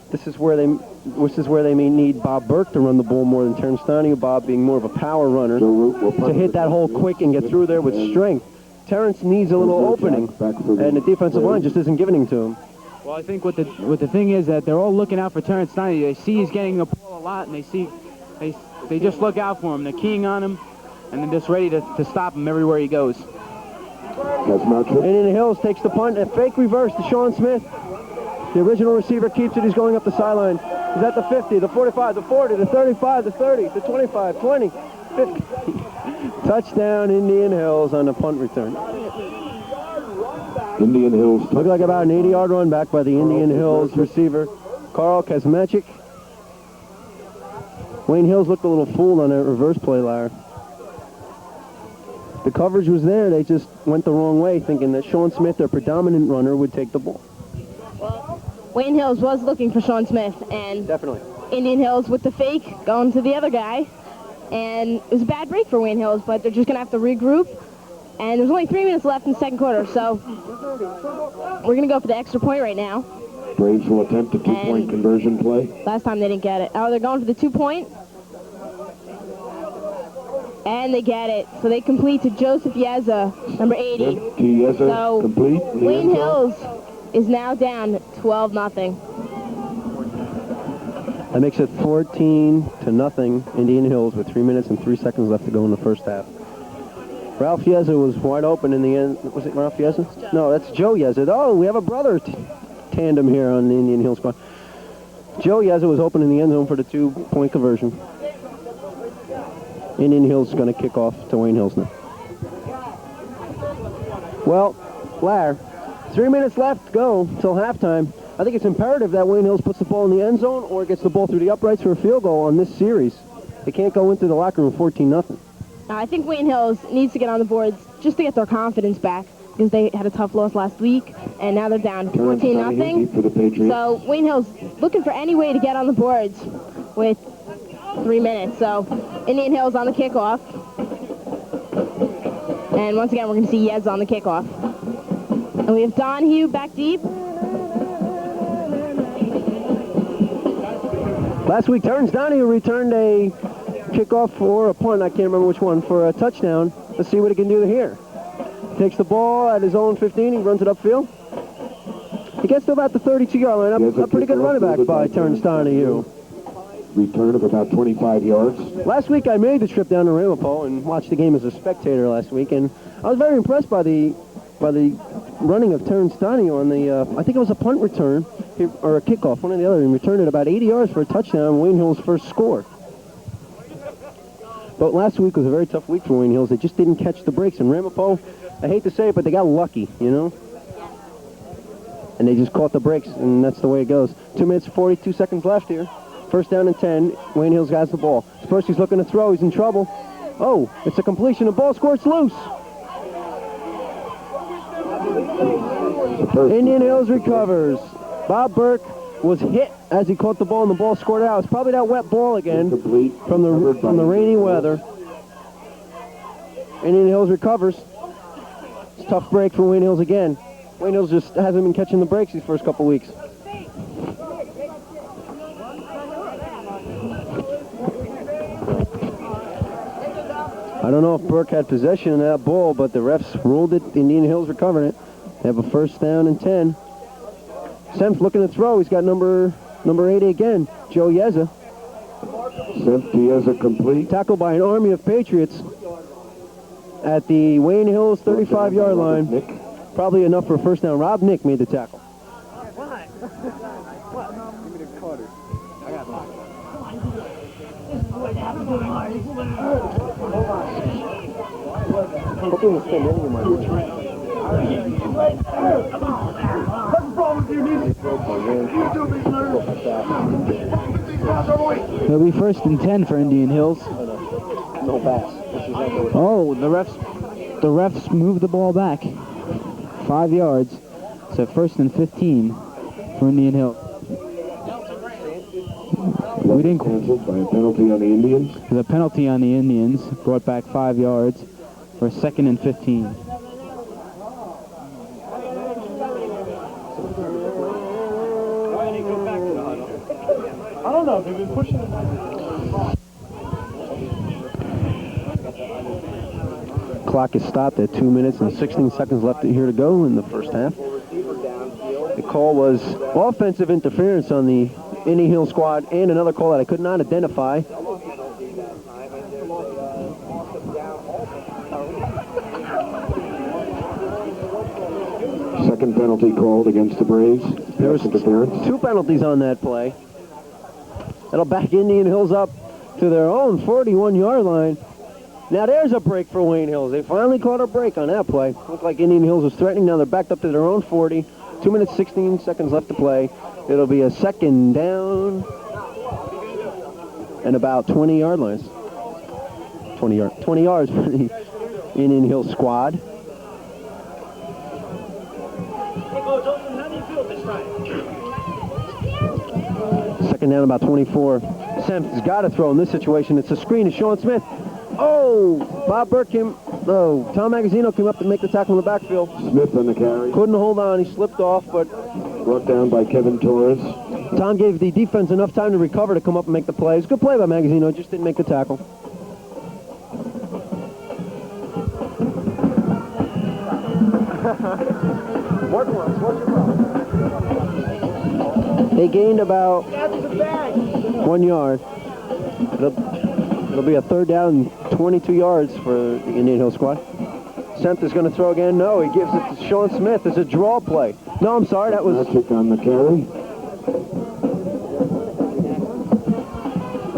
this is where they may need Bob Burke to run the ball more than Terrence Donahue. Bob being more of a power runner to hit that hole quick and get through there with strength. Terrence needs a little opening, and the defensive line just isn't giving it to him. Well, I think what the thing is that they're all looking out for Terrence Donahue. They see he's getting the ball a lot, and they just look out for him. They're keying on him, and they're just ready to stop him everywhere he goes. Indian Hills takes the punt, a fake reverse to Sean Smith. The original receiver keeps it. He's going up the sideline. He's at the 50, the 45, the 40, the 35, the 30, the 25, 20, 50. Touchdown, Indian Hills on the punt return. Indian Hills. Looked like about an 80-yard run back by the Indian Hills receiver, Carl Kazmachik. Wayne Hills looked a little fooled on that reverse play, Lara. The coverage was there. They just went the wrong way, thinking that Sean Smith, their predominant runner, would take the ball. Wayne Hills was looking for Sean Smith, and Definitely. Indian Hills with the fake going to the other guy. And it was a bad break for Wayne Hills, but they're just going to have to regroup. And there's only 3 minutes left in the second quarter, so we're going to go for the extra point right now. Braves will attempt a two-point conversion play. Last time they didn't get it. Oh, they're going for the 2-point. And they get it. So they complete to Joseph Yeza, number 80. Yeza, So complete. Wayne Hills is now down 12-0. That makes it 14-0, Indian Hills, with 3 minutes and 3 seconds left to go in the first half. Ralph Yeza was wide open in the end. Was it Ralph Yeza? No, that's Joe Yeza. Oh, we have a brother tandem here on the Indian Hills squad. Joe Yeza was open in the end zone for the 2-point conversion. Indian Hills is going to kick off to Wayne Hills now. Well, Lar, 3 minutes left to go till halftime. I think it's imperative that Wayne Hills puts the ball in the end zone or gets the ball through the uprights for a field goal on this series. They can't go into the locker room 14-0. I think Wayne Hills needs to get on the boards just to get their confidence back, because they had a tough loss last week, and now they're down 14-0. So Wayne Hills looking for any way to get on the boards with 3 minutes. So Indian Hills on the kickoff. And once again, we're going to see Yez on the kickoff. And we have Donahue back deep. Last week, Terrence Donahue returned a kickoff or a punt, I can't remember which one, for a touchdown. Let's see what he can do here. Takes the ball at his own 15, he runs it upfield. He gets to about the 32-yard line. A pretty good running back by Terrence Donahue. Return of about 25 yards. Last week I made the trip down to Ramapo and watched the game as a spectator last week, and I was very impressed by the running of Terrence Donahue on the, I think it was a punt return, or a kickoff, one or the other, and returned it about 80 yards for a touchdown, Wayne Hills' first score. But last week was a very tough week for Wayne Hills. They just didn't catch the breaks, and Ramapo, I hate to say it, but they got lucky, you know? And they just caught the breaks, and that's the way it goes. 2 minutes, 42 seconds left here. First down and 10. Wayne Hills has the ball. First, he's looking to throw. He's in trouble. Oh, it's a completion. The ball squirts loose. Indian Hills recovers. Bob Burke was hit as he caught the ball, and the ball squirted out. It's probably that wet ball again from the rainy weather. Indian Hills recovers. It's a tough break for Wayne Hills again. Wayne Hills just hasn't been catching the breaks these first couple weeks. I don't know if Burke had possession of that ball, but the refs ruled it. Indian Hills recovering it. They have a first down and 10. Semp looking to throw. He's got number 80 again, Joe Yeza. Semp to Yeza complete. Tackled by an army of Patriots at the Wayne Hills 35-yard line. Nick. Probably enough for a first down. Rob Nick made the tackle. It'll be first and 10 for Indian Hills. No pass. Oh, the refs moved the ball back 5 yards. So first and 15 for Indian Hills. We didn't canceled by a penalty on the Indians. The penalty on the Indians brought back 5 yards for 2nd and 15. I don't know. They've been pushing it back. Clock is stopped at 2 minutes and 16 seconds left here to go in the first half. The call was offensive interference on the Indian Hill squad and another call that I could not identify. Second penalty called against the Braves. There was interference. 2 penalties on that play. That'll back Indian Hills up to their own 41-yard line. Now there's a break for Wayne Hills. They finally caught a break on that play. Looked like Indian Hills was threatening. Now they're backed up to their own 40. 2 minutes, 16 seconds left to play. It'll be a second down and about 20-yard lines. 20 yards for the Indian Hills squad. Second down, about 24. Semps has got to throw in this situation. It's a screen to Sean Smith. Oh, Bob Burke Tom Magazzino came up to make the tackle in the backfield. Smith on the carry. Couldn't hold on. He slipped off, but Brought down by Kevin Torres. Tom gave the defense enough time to recover to come up and make the play. It's a good play by Magazzino, just didn't make the tackle. They gained about 1 yard. It'll be a third down and 22 yards for the Indian Hill squad. Semp is going to throw again. No, he gives it to Sean Smith. It's a draw play. No, I'm sorry, that was... Rascher on the carry.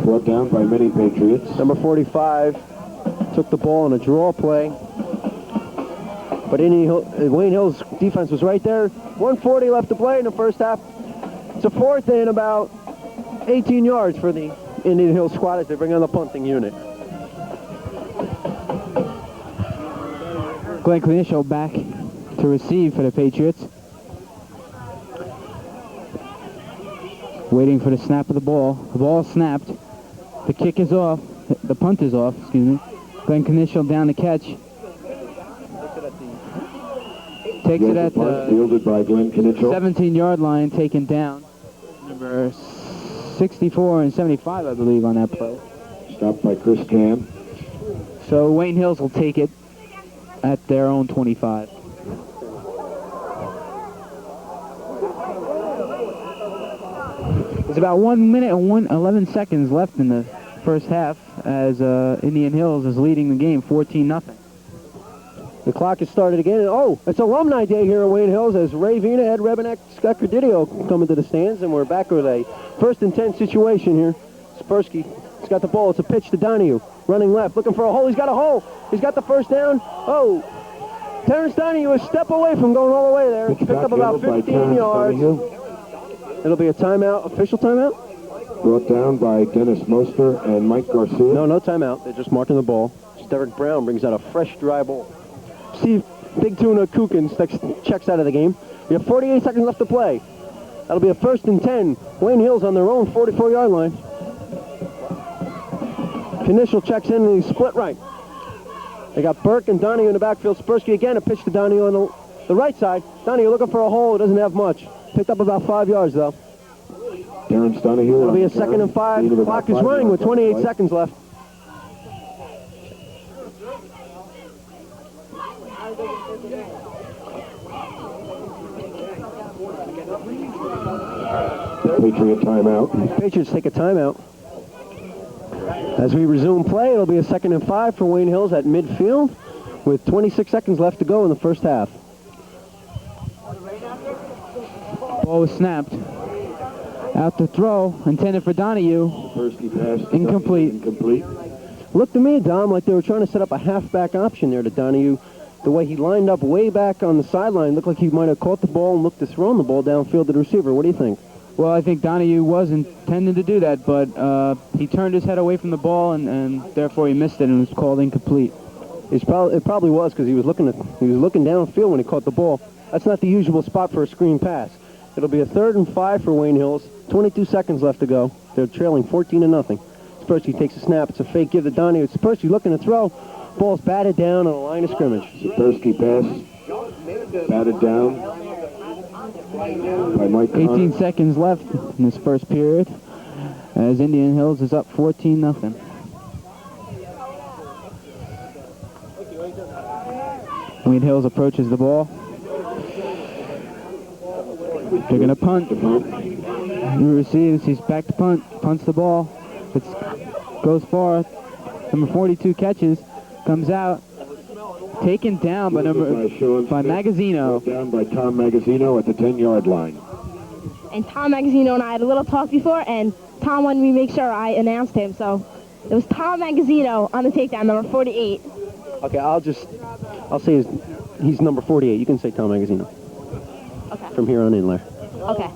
Brought down by many Patriots. Number 45 took the ball on a draw play. But Wayne Hill's defense was right there. 1:40 left to play in the first half. It's a fourth and about 18 yards for the Indian Hill squad as they bring on the punting unit. Glenn Klinishel back to receive for the Patriots. Waiting for the snap of the ball. The ball snapped. The kick is off. The punt is off, excuse me. Glenn Klinishel down to catch. Takes it at the fielded by Glenn Klinishel. 17-yard line, taken down. Number 64 and 75, I believe, on that play. Stopped by Chris Cam. So Wayne Hills will take it at their own 25. There's about 1 minute and 11 seconds left in the first half as Indian Hills is leading the game 14-0. The clock has started again. And it's Alumni Day here at Wayne Hills as Ray Vina, Ed Rebenek, Scott Credidio come into the stands, and we're back with a 1st and 10 situation here. Spersky has got the ball. It's a pitch to Donahue. Running left, looking for a hole. He's got a hole. He's got the first down. Terrence Donahue a step away from going all the way there. Picked up about 15 yards. It'll be a timeout, official timeout? Brought down by Dennis Moster and Mike Garcia. No timeout. They're just marking the ball. Derek Brown brings out a fresh, dry ball. Steve Big Tuna Kukins checks out of the game. We have 48 seconds left to play. That'll be a 1st and 10. Wayne Hills on their own 44-yard line. Knischel checks in and he's split right. They got Burke and Donahue in the backfield. Spersky again, a pitch to Donahue on the right side. Donahue looking for a hole. It doesn't have much. Picked up about 5 yards, though. Terrence Donahue. It'll be a 2nd and 5. The clock is running with 28 seconds left. Patriot timeout. Patriots take a timeout. As we resume play, it'll be a 2nd and 5 for Wayne Hills at midfield with 26 seconds left to go in the first half. Ball was snapped. Out to throw, intended for Donahue. First he passed. Incomplete. Looked to me, Dom, like they were trying to set up a halfback option there to Donahue. The way he lined up way back on the sideline, looked like he might have caught the ball and looked to throw the ball downfield to the receiver. What do you think? Well, I think Donahue was intending to do that, but he turned his head away from the ball, and therefore he missed it and was called incomplete. It probably was because he was looking downfield when he caught the ball. That's not the usual spot for a screen pass. It'll be a 3rd and 5 for Wayne Hills. 22 seconds left to go. They're trailing 14-0. Spursky takes a snap. It's a fake give to Donnie. It's Spursky looking to throw. Ball's batted down on the line of scrimmage. Spursky pass. Batted down by Mike 18 seconds left in this first period as Indian Hills is up 14-0. Wayne Hills approaches the ball. They're going to punt. He receives. He's back to punt. Punts the ball. It goes far. Number 42 catches. Comes out. Taken down by Magazzino. Down by Tom Magazzino at the 10-yard line. And Tom Magazzino and I had a little talk before, and Tom wanted me to make sure I announced him. So it was Tom Magazzino on the takedown, number 48. Okay, I'll say he's number 48. You can say Tom Magazzino. Okay. From here on in, Larry. Okay.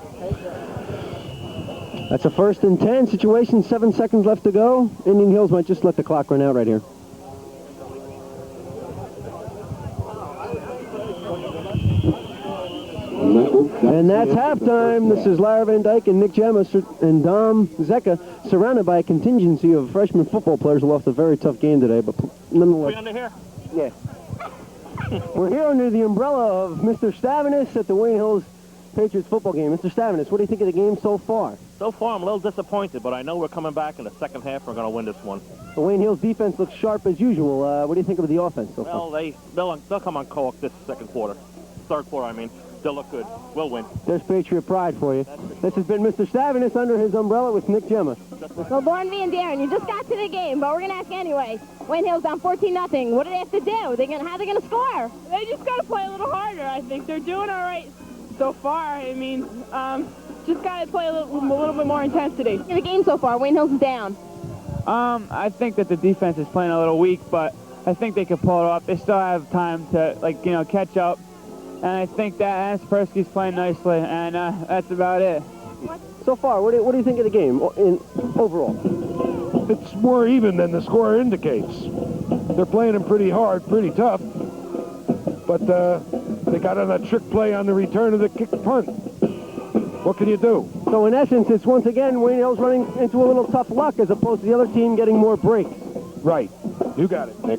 That's a 1st and 10 situation. 7 seconds left to go. Indian Hills might just let the clock run out right here. And that's halftime. This is Lara Van Dyken, Nick Gemma, and Dom Zecca, surrounded by a contingency of freshman football players who lost a very tough game today, but nonetheless. We under here? Yeah. We're here under the umbrella of Mr. Stavinus at the Wayne Hills Patriots football game. Mr. Stavinus, what do you think of the game so far? So far, I'm a little disappointed, but I know we're coming back in the second half. We're going to win this one. The Wayne Hills defense looks sharp as usual. What do you think of the offense so far? Well, they'll come on caulk this second quarter. Third quarter, I mean. They'll look good. We'll win. There's Patriot pride for you. This has been Mr. Stavinus under his umbrella with Nick Gemma. So, Lauren V. and Darren, you just got to the game, but we're going to ask anyway. Wayne Hill's down 14-0. What do they have to do? How are they going to score? They just got to play a little harder, I think. They're doing all right so far. I mean, just got to play a little bit more intensity. In the game so far, Wayne Hills is down. I think that the defense is playing a little weak, but I think they can pull it off. They still have time to, catch up. And I think that Spursky's playing nicely, and that's about it. So far, what do you think of the game overall? It's more even than the score indicates. They're playing them pretty hard, pretty tough, but they got on a trick play on the return of the kick punt. What can you do? So in essence, it's once again Wayne Hills running into a little tough luck as opposed to the other team getting more breaks. Right. You got it, Nick.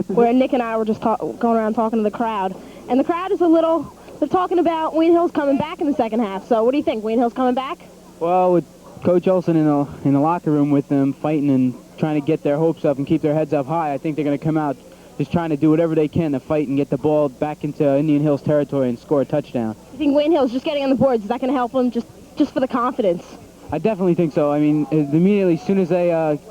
Where Nick and I were just going around talking to the crowd. And the crowd is they're talking about Wayne Hills coming back in the second half. So what do you think? Wayne Hills coming back? Well, with Coach Olson in the locker room with them fighting and trying to get their hopes up and keep their heads up high, I think they're going to come out just trying to do whatever they can to fight and get the ball back into Indian Hills territory and score a touchdown. You think Wayne Hills just getting on the boards, is that going to help them just for the confidence? I definitely think so. I mean, immediately, as soon as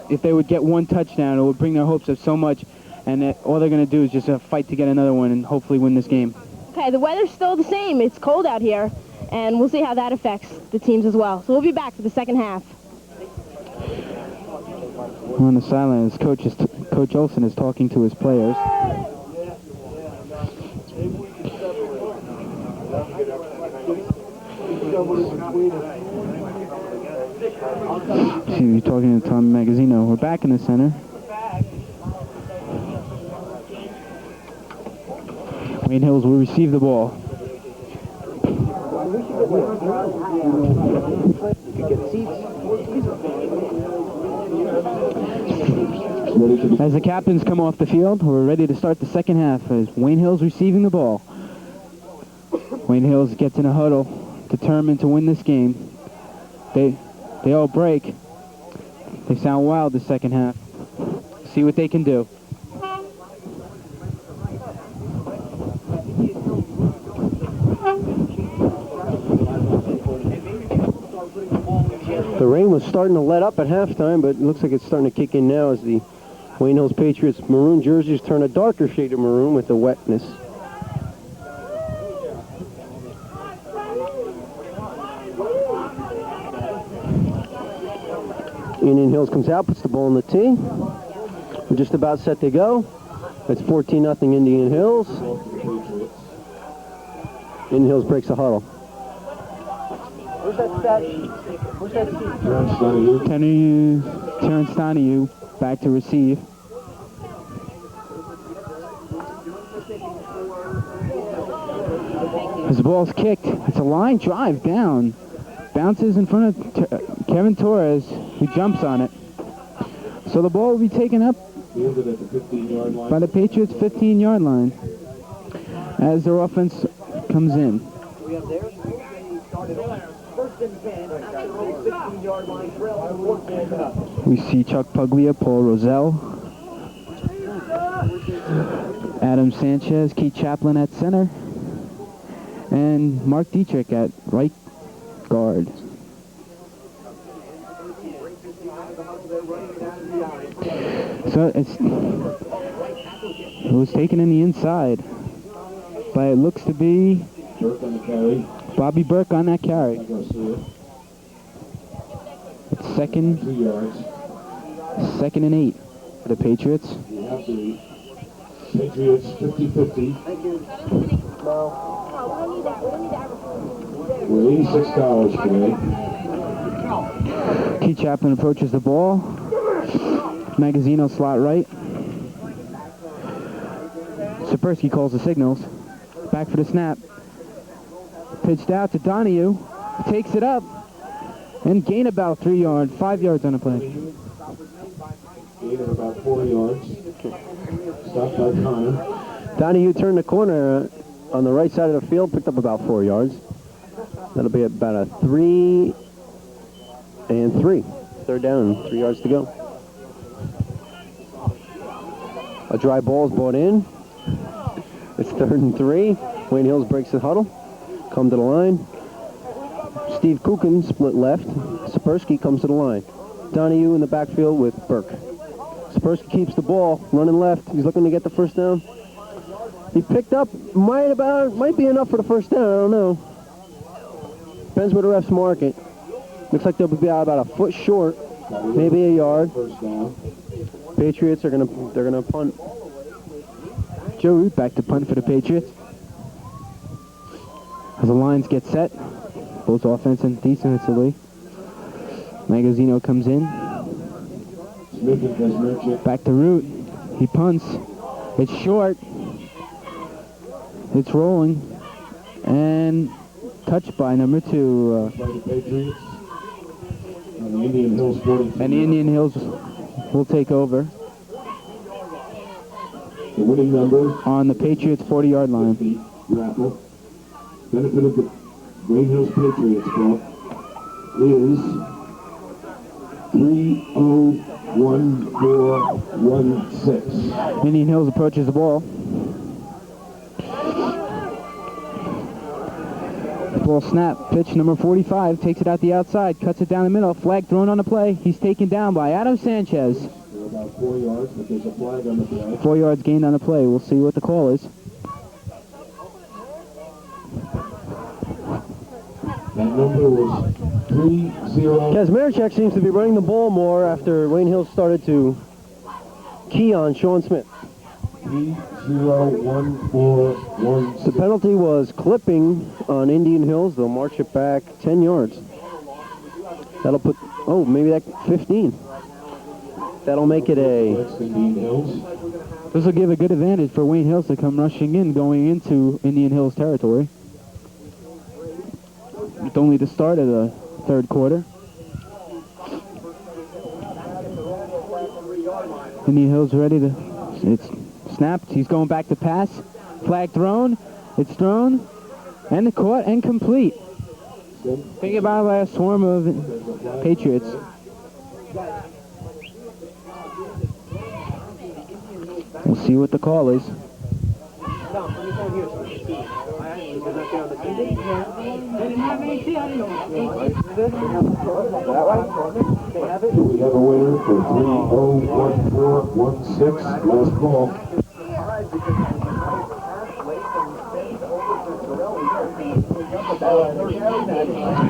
if they would get one touchdown, it would bring their hopes up so much. And all they're going to do is just fight to get another one and hopefully win this game. Okay, the weather's still the same. It's cold out here, and we'll see how that affects the teams as well. So we'll be back for the second half. On the sidelines, Coach Olson is talking to his players. See, we're talking to Tom Magazzino. We're back in the center. Wayne Hills will receive the ball. As the captains come off the field, we're ready to start the second half as Wayne Hills receiving the ball. Wayne Hills gets in a huddle, determined to win this game. They all break. They sound wild the second half. See what they can do. The rain was starting to let up at halftime, but it looks like it's starting to kick in now as the Wayne Hills Patriots maroon jerseys turn a darker shade of maroon with the wetness. Indian Hills comes out, puts the ball on the tee. We're just about set to go. It's 14-0 Indian Hills. Indian Hills breaks the huddle. Where's that stat sheet? Where's that sheet? Terrence Donahue back to receive. As the ball's kicked, it's a line drive down. Bounces in front of Kevin Torres, who jumps on it. So the ball will be taken up Fielded at the 15-yard line. by the Patriots' 15-yard line as their offense comes in. We see Chuck Puglia, Paul Roselle, Adam Sanchez, Keith Chaplin at center, and Mark Dietrich at right guard. So it was taken in the inside, but it looks to be Burke on the carry. Bobby Burke on that carry. Garcia, It's second 2 yards. and 8 for the Patriots. We have the Patriots 50-50. We're $86 today. Keith Chaplin approaches the ball. Magazzino slot right. Sapersky calls the signals. Back for the snap. Pitched out to Donahue. Takes it up. And gain about 5 yards on the play. Gain of about 4 yards. Stopped by Connor. Donahue turned the corner on the right side of the field, picked up about 4 yards. That'll be about a 3 and 3. Third down, 3 yards to go. A dry ball is brought in. It's 3rd and 3. Wayne Hills breaks the huddle. Come to the line. Steve Kukin split left. Sapersky comes to the line. Donahue in the backfield with Burke. Sapersky keeps the ball, running left. He's looking to get the first down. He picked up, might be enough for the first down, I don't know. Depends where the refs mark it. Looks like they'll be about a foot short, maybe a yard. First down. Patriots they're gonna punt. Joe Root back to punt for the Patriots. As the lines get set, both offense and defensively. Magazzino comes in. Smith and Kazmirchik. Back to Root. He punts. It's short. It's rolling. And touched by number 2. By the Patriots. On the Indian Hills 42. And the Indian Hills will take over The winning number. on the Patriots' 40-yard line. The raffle. Benefit of the Wayne Hills Patriots ball is 301416. Indian Hills approaches the ball. Ball snap, pitch number 45, takes it out the outside, cuts it down the middle, flag thrown on the play. He's taken down by Adam Sanchez. They're about 4 yards, but there's a flag on the play. 4 yards gained on the play. We'll see what the call is. That number was 30. Kazmirchik seems to be running the ball more after Wayne Hills started to key on Sean Smith. 301416. The penalty was clipping on Indian Hills. They'll march it back 10 yards. That'll put, maybe that 15. That'll make it a... Indian Hills. This will give a good advantage for Wayne Hills to come rushing in, going into Indian Hills territory. It's only the start of the third quarter. Indian Hills ready to... It's snapped. He's going back to pass. Flag thrown. It's thrown. And caught and complete. Think about it by a swarm of Patriots. We'll see what the call is. Do we have a winner for 301416? Last ball.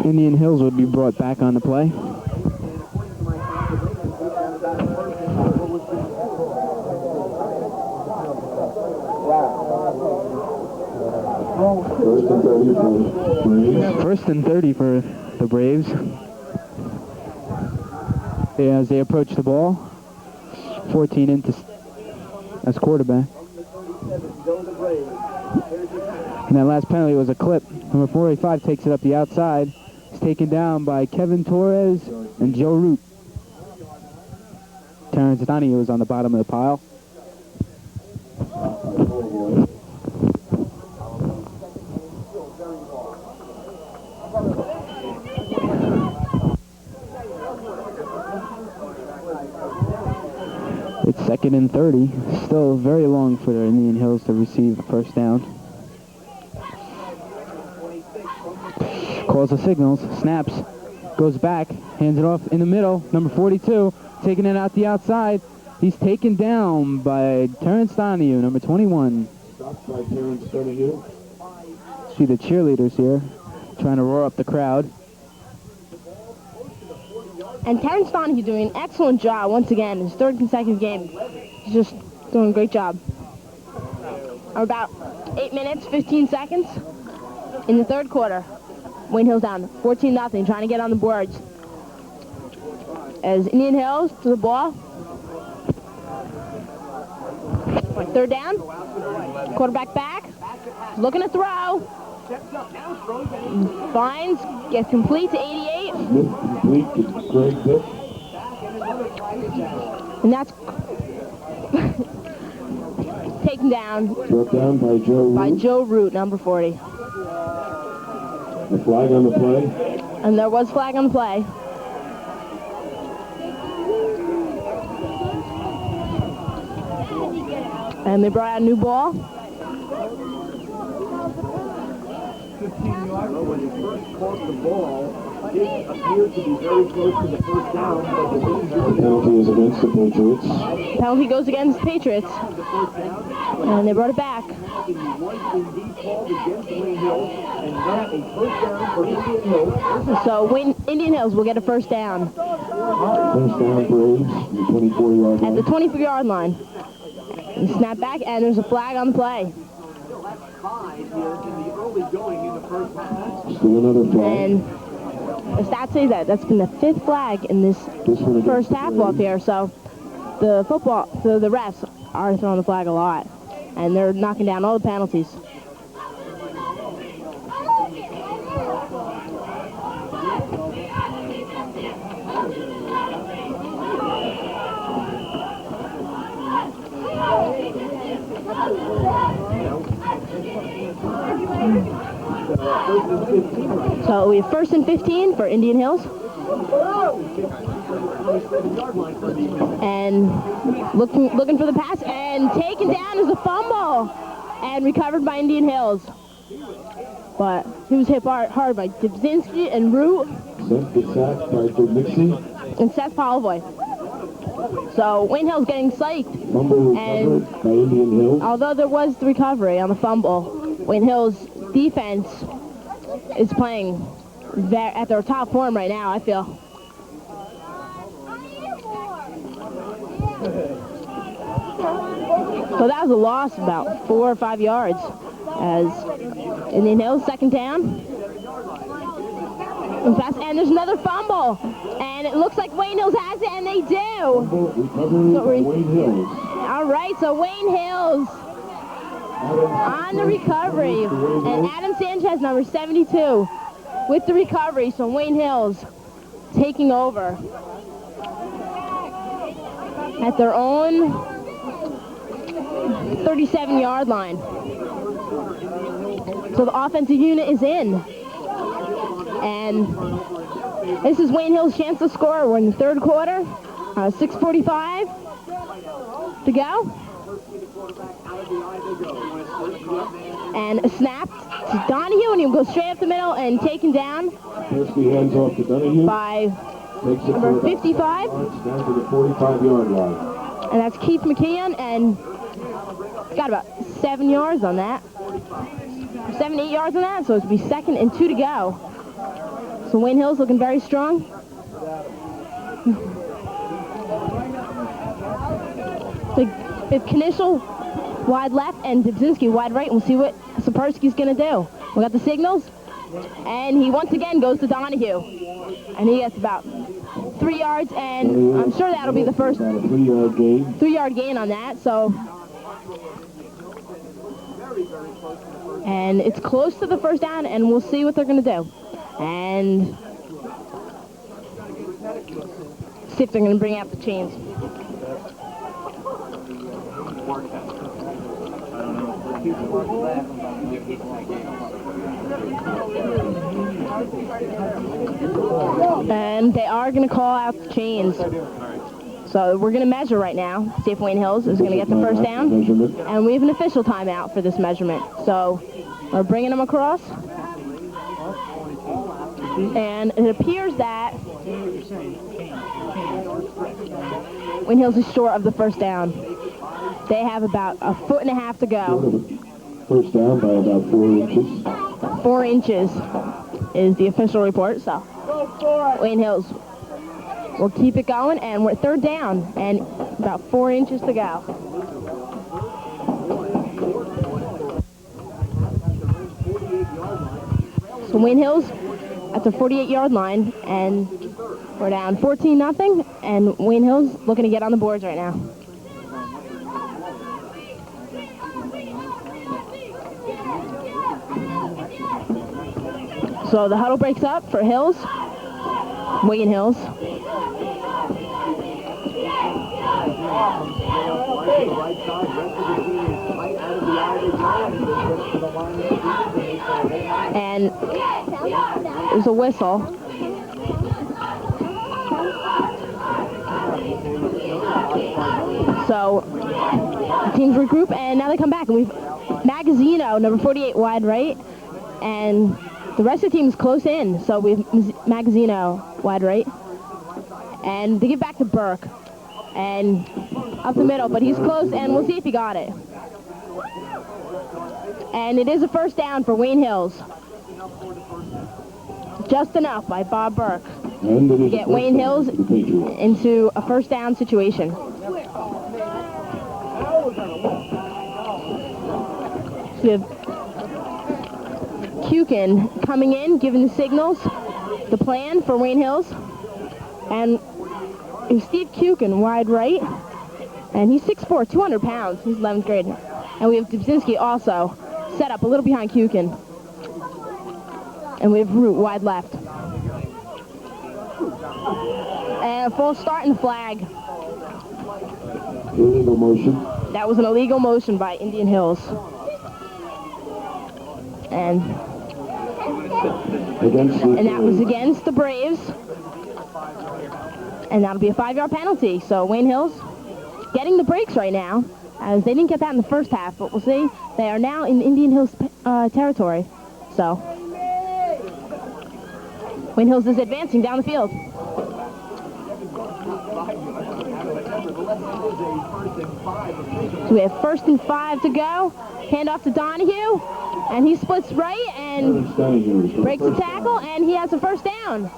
Indian Hills would be brought back on the play. First and 30 for the Braves. First and 30 for the Braves. As they approach the ball. 14 into as quarterback. And that last penalty was a clip. Number 45 takes it up the outside. It's taken down by Kevin Torres and Joe Root. Terrence Donahue is on the bottom of the pile. It's 2nd and 30. Still very long for the Indian Hills to receive the first down. Calls the signals, snaps, goes back, hands it off in the middle. Number 42, taking it out the outside. He's taken down by Terrence Donahue, number 21. Stopped by Terrence Donahue. See the cheerleaders here trying to roar up the crowd. And Terrence Donahue doing an excellent job once again, his 3rd consecutive game. He's just doing a great job. About 8 minutes, 15 seconds in the 3rd quarter. Wayne Hills down 14-0, trying to get on the boards. As Indian Hills to the ball. 3rd down. Quarterback back. Looking to throw. Finds, gets complete to 88. Smith complete to Greg Vick. And that's taken down Brought down by Joe Root. by Joe Root, number 40. The flag on the play. And there was flag on the play. And they brought out a new ball. When he first caught the ball, it appeared to be very close to the first down, but the penalty is against the Patriots. Penalty goes against the Patriots. And they brought it back. It was indeed called against Wayne Hills, and not a first down for Indian Hills. So Indian Hills will get a first down First down Braves, the 24-yard at line. the 24-yard line. And snap back, and there's a flag on the play. Still another flag. And the stats say that's been the 5th flag in this first half off here. So the refs are throwing the flag a lot, and they're knocking down all the penalties. So we have 1st and 15 for Indian Hills. And looking for the pass, and taken down is a fumble, and recovered by Indian Hills. But he was hit hard by Dibzinski and Root. Sent the sack by Dubnixie. And Seth Polivoy. So Wayne Hills getting psyched. Fumble recovered by Indian Hills. Although there was the recovery on the fumble, Wayne Hills defense is playing at their top form right now, I feel. So that was a loss of about 4 or 5 yards as Indian Hills 2nd down. And there's another fumble. And it looks like Wayne Hills has it, and they do. Recovery by Wayne Hills. All right, so Wayne Hills on the recovery. And Adam Sanchez, number 72, with the recovery. So Wayne Hills taking over at their own 37-yard line. So the offensive unit is in. And this is Wayne Hill's chance to score. We're in the 3rd quarter. 6:45 to go. And a snap to Donahue, and he'll go straight up the middle and taken down First he hands off to Donahue. by Takes it number for 55. down to the 45-yard line. And that's Keith McKeon, and got about 7 yards on that. 7, 8 yards on that, so it'll be 2nd and 2 to go. So Wayne Hill's looking very strong. So if Knishel wide left and Dubzinski wide right, we'll see what Sapersky's going to do. We got the signals, and he once again goes to Donahue. And he gets about 3 yards, and I'm sure that'll be the first 3-yard gain. 3-yard gain on that, so. And it's close to the first down, and we'll see what they're going to do. And see if they're going to bring out the chains. And they are going to call out the chains. So we're going to measure right now, see if Wayne Hills is going to get the first down. And we have an official timeout for this measurement. So we're bringing them across. And it appears that Wayne Hills is short of the first down. They have about 1.5 feet to go. First down by about 4 inches. 4 inches is the official report. So Wayne Hills will keep it going, and we're at third down and about 4 inches to go. So Wayne Hills at the 48-yard line, and we're down 14-0, and Wayne Hills looking to get on the boards right now. So the huddle breaks up for Hills, Wayne Hills. And there's a whistle. So the teams regroup, and now they come back, and we've Magazino, number 48, wide right, and the rest of the team is close in. So we have Magazino, wide right, and they give back to Burke, and up the middle, but he's close, and we'll see if he got it. And it is a first down for Wayne Hills. Just enough by Bob Burke to get Wayne Hills into a first down situation. So we have Kukin coming in, giving the signals, the plan for Wayne Hills. And it's Steve Kukin, wide right. And he's 6'4", 200 pounds. He's 11th grade. And we have Dubzinski also set up a little behind Kukin. And we have Root wide left. And a full start in the flag. Illegal motion. That was an illegal motion by Indian Hills. And that was against the Braves. And that'll be a 5-yard penalty. So Wayne Hills getting the breaks right now, as they didn't get that in the first half, but we'll see. They are now in Indian Hills territory. So Wayne Hills is advancing down the field. So we have 1st and 5 to go. Hand off to Donahue, and he splits right and breaks the tackle, and he has a first down.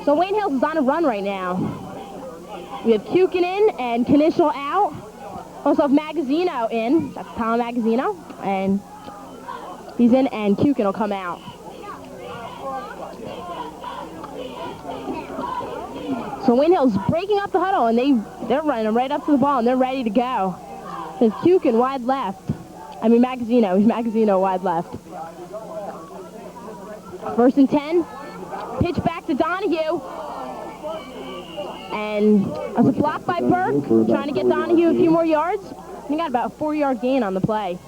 So Wayne Hills is on a run right now. We have Kukin in and Knishel out. Also have Magazino in. That's Tom Magazino, and he's in, and Kukin will come out. So Wayne Hills breaking up the huddle, and they're running right up to the ball, and they're ready to go. There's Kukin wide left. I mean Magazino. He's Magazino wide left. 1st and 10. Pitch back to Donahue. And that's a block by Burke, trying to get Donahue a few more yards. He got about a 4-yard gain on the play.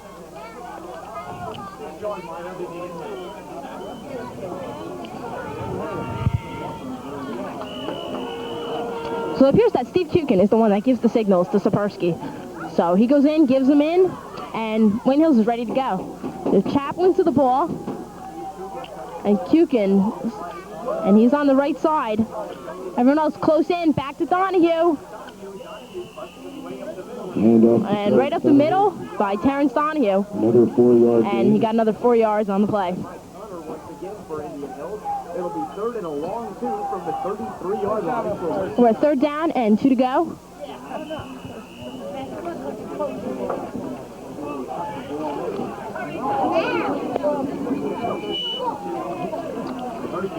So it appears that Steve Kukin is the one that gives the signals to Sapersky. So he goes in, gives them in, and Wayne Hills is ready to go. There's Chaplin to the ball, and Kukin, and he's on the right side. Everyone else close in, back to Donahue. And right up the middle by Terrence Donahue. Another 4-yard gain. And he got another 4 yards on the play. It'll be 3rd and a long 2 from the 33-yard line. We're at 3rd down and 2 to go.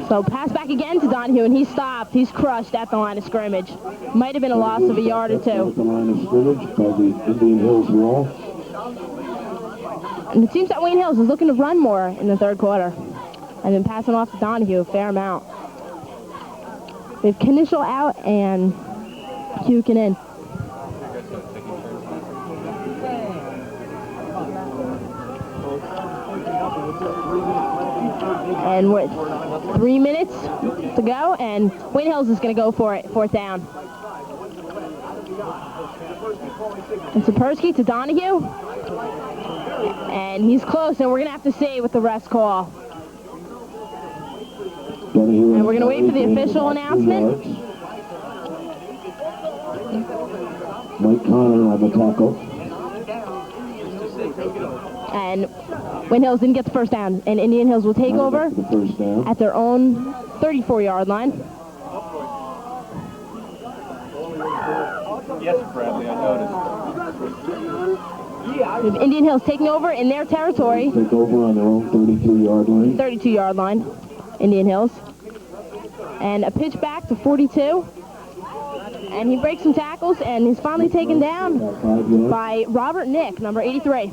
So pass back again to Donahue, and he's stopped. He's crushed at the line of scrimmage. Might have been a loss of a yard or 2. At the line of scrimmage by the Indian Hills wall. And it seems that Wayne Hills is looking to run more in the 3rd quarter. And then passing off to Donahue a fair amount. We have Knischel out and Hukin in. And with 3 minutes to go, and Wayne Hills is going to go for it, 4th down. And Sapersky to Donahue. And he's close, and we're going to have to see with the rest call. And we're going to wait for the official announcement. Mike Connor on the tackle. And Wayne Hills didn't get the first down, and Indian Hills will take over at their own 34-yard line. Yes, Bradley, I noticed. With Indian Hills taking over in their territory. Take over on their own 32-yard line. 32-yard line, Indian Hills. And a pitch back to 42. And he breaks some tackles, and he's finally taken down by Robert Nick, number 83.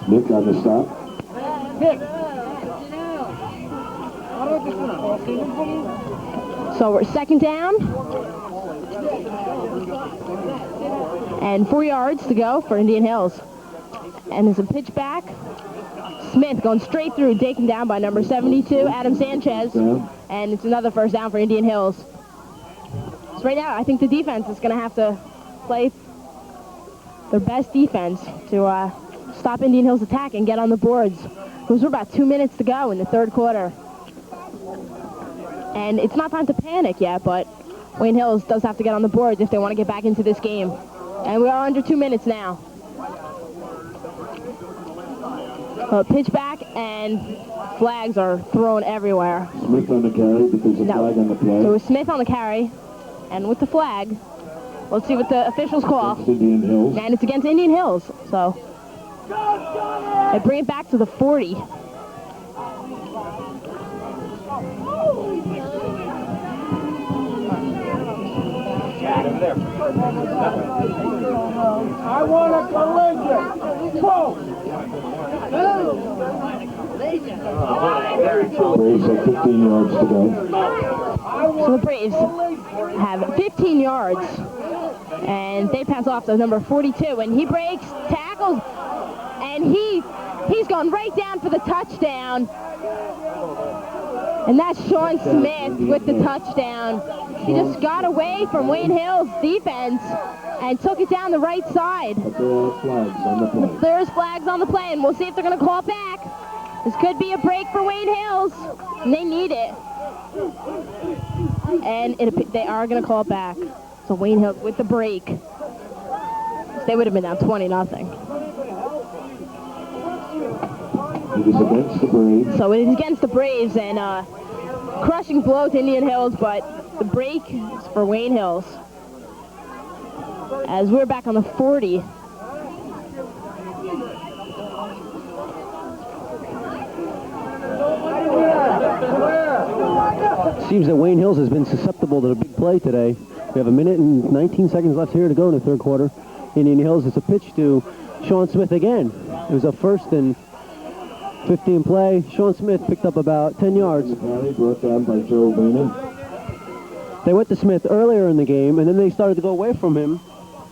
Nick on the stop. So we're 2nd down. And 4 yards to go for Indian Hills. And there's a pitch back. Smith going straight through, taken down by number 72, Adam Sanchez. And it's another 1st down for Indian Hills. So right now, I think the defense is going to have to play their best defense to stop Indian Hills' attack and get on the boards. Because we're about 2 minutes to go in the 3rd quarter. And it's not time to panic yet, but Wayne Hills does have to get on the boards if they want to get back into this game. And we are under 2 minutes now. Pitch back, and flags are thrown everywhere. Smith on the carry because the flag on the play. So it was Smith on the carry, and with the flag, let's see what the officials call. Against Indian Hills. And it's against Indian Hills, so they bring it back to the 40. I want a collision. Whoa! Braves have 15 yards to go. So the Braves have 15 yards, and they pass off to number 42, and he breaks tackles, and he's gone right down for the touchdown. And that's Sean Smith with the touchdown. He just got away from Wayne Hill's defense and took it down the right side. But there are flags on the play. There's flags on the play, and we'll see if they're going to call it back. This could be a break for Wayne Hills, and they need it. And they are going to call it back. So Wayne Hills with the break. They would have been down 20-0. It is against the Braves. So it is against the Braves, and crushing blow to Indian Hills, but the break is for Wayne Hills. As we're back on the 40. Seems that Wayne Hills has been susceptible to the big play today. We have 1 minute and 19 seconds left here to go in the 3rd quarter. Indian Hills, it's a pitch to Sean Smith again. It was a 1st and 15 play. Sean Smith picked up about 10 yards. Brought down by Joe Boehner. They went to Smith earlier in the game, and then they started to go away from him.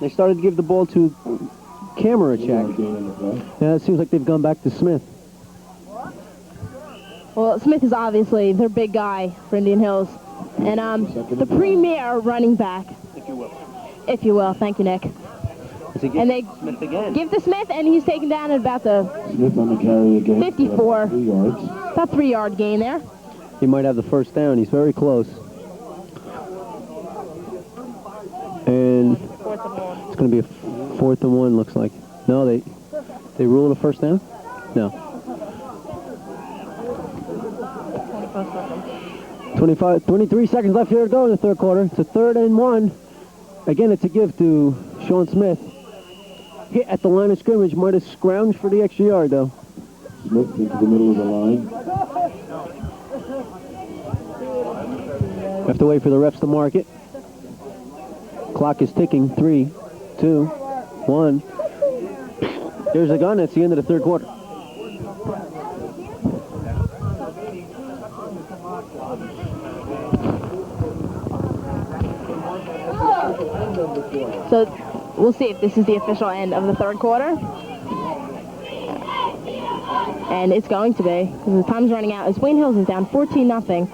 They started to give the ball to Kamarachek. Yeah, it seems like they've gone back to Smith. Well, Smith is obviously their big guy for Indian Hills. And the premier running back. If you will. If you will. Thank you, Nick. And they Smith again. give to Smith, and he's taken down at about the Smith on the carry again. 54. 3 yards. About 3-yard gain there. He might have the 1st down. He's very close. And it's going to be a 4th and 1, looks like. No, they rule it a 1st down? No. 23 seconds left here to go in the 3rd quarter. It's a 3rd and 1. Again, it's a give to Sean Smith. Hit at the line of scrimmage. Might have scrounged for the extra yard, though. Smith into the middle of the line. Have to wait for the refs to mark it. Clock is ticking. 3, 2, 1. There's a gun. That's the end of the 3rd quarter. So we'll see if this is the official end of the third quarter. And it's going to be, because the time's running out, as Wayne Hills is down 14-0.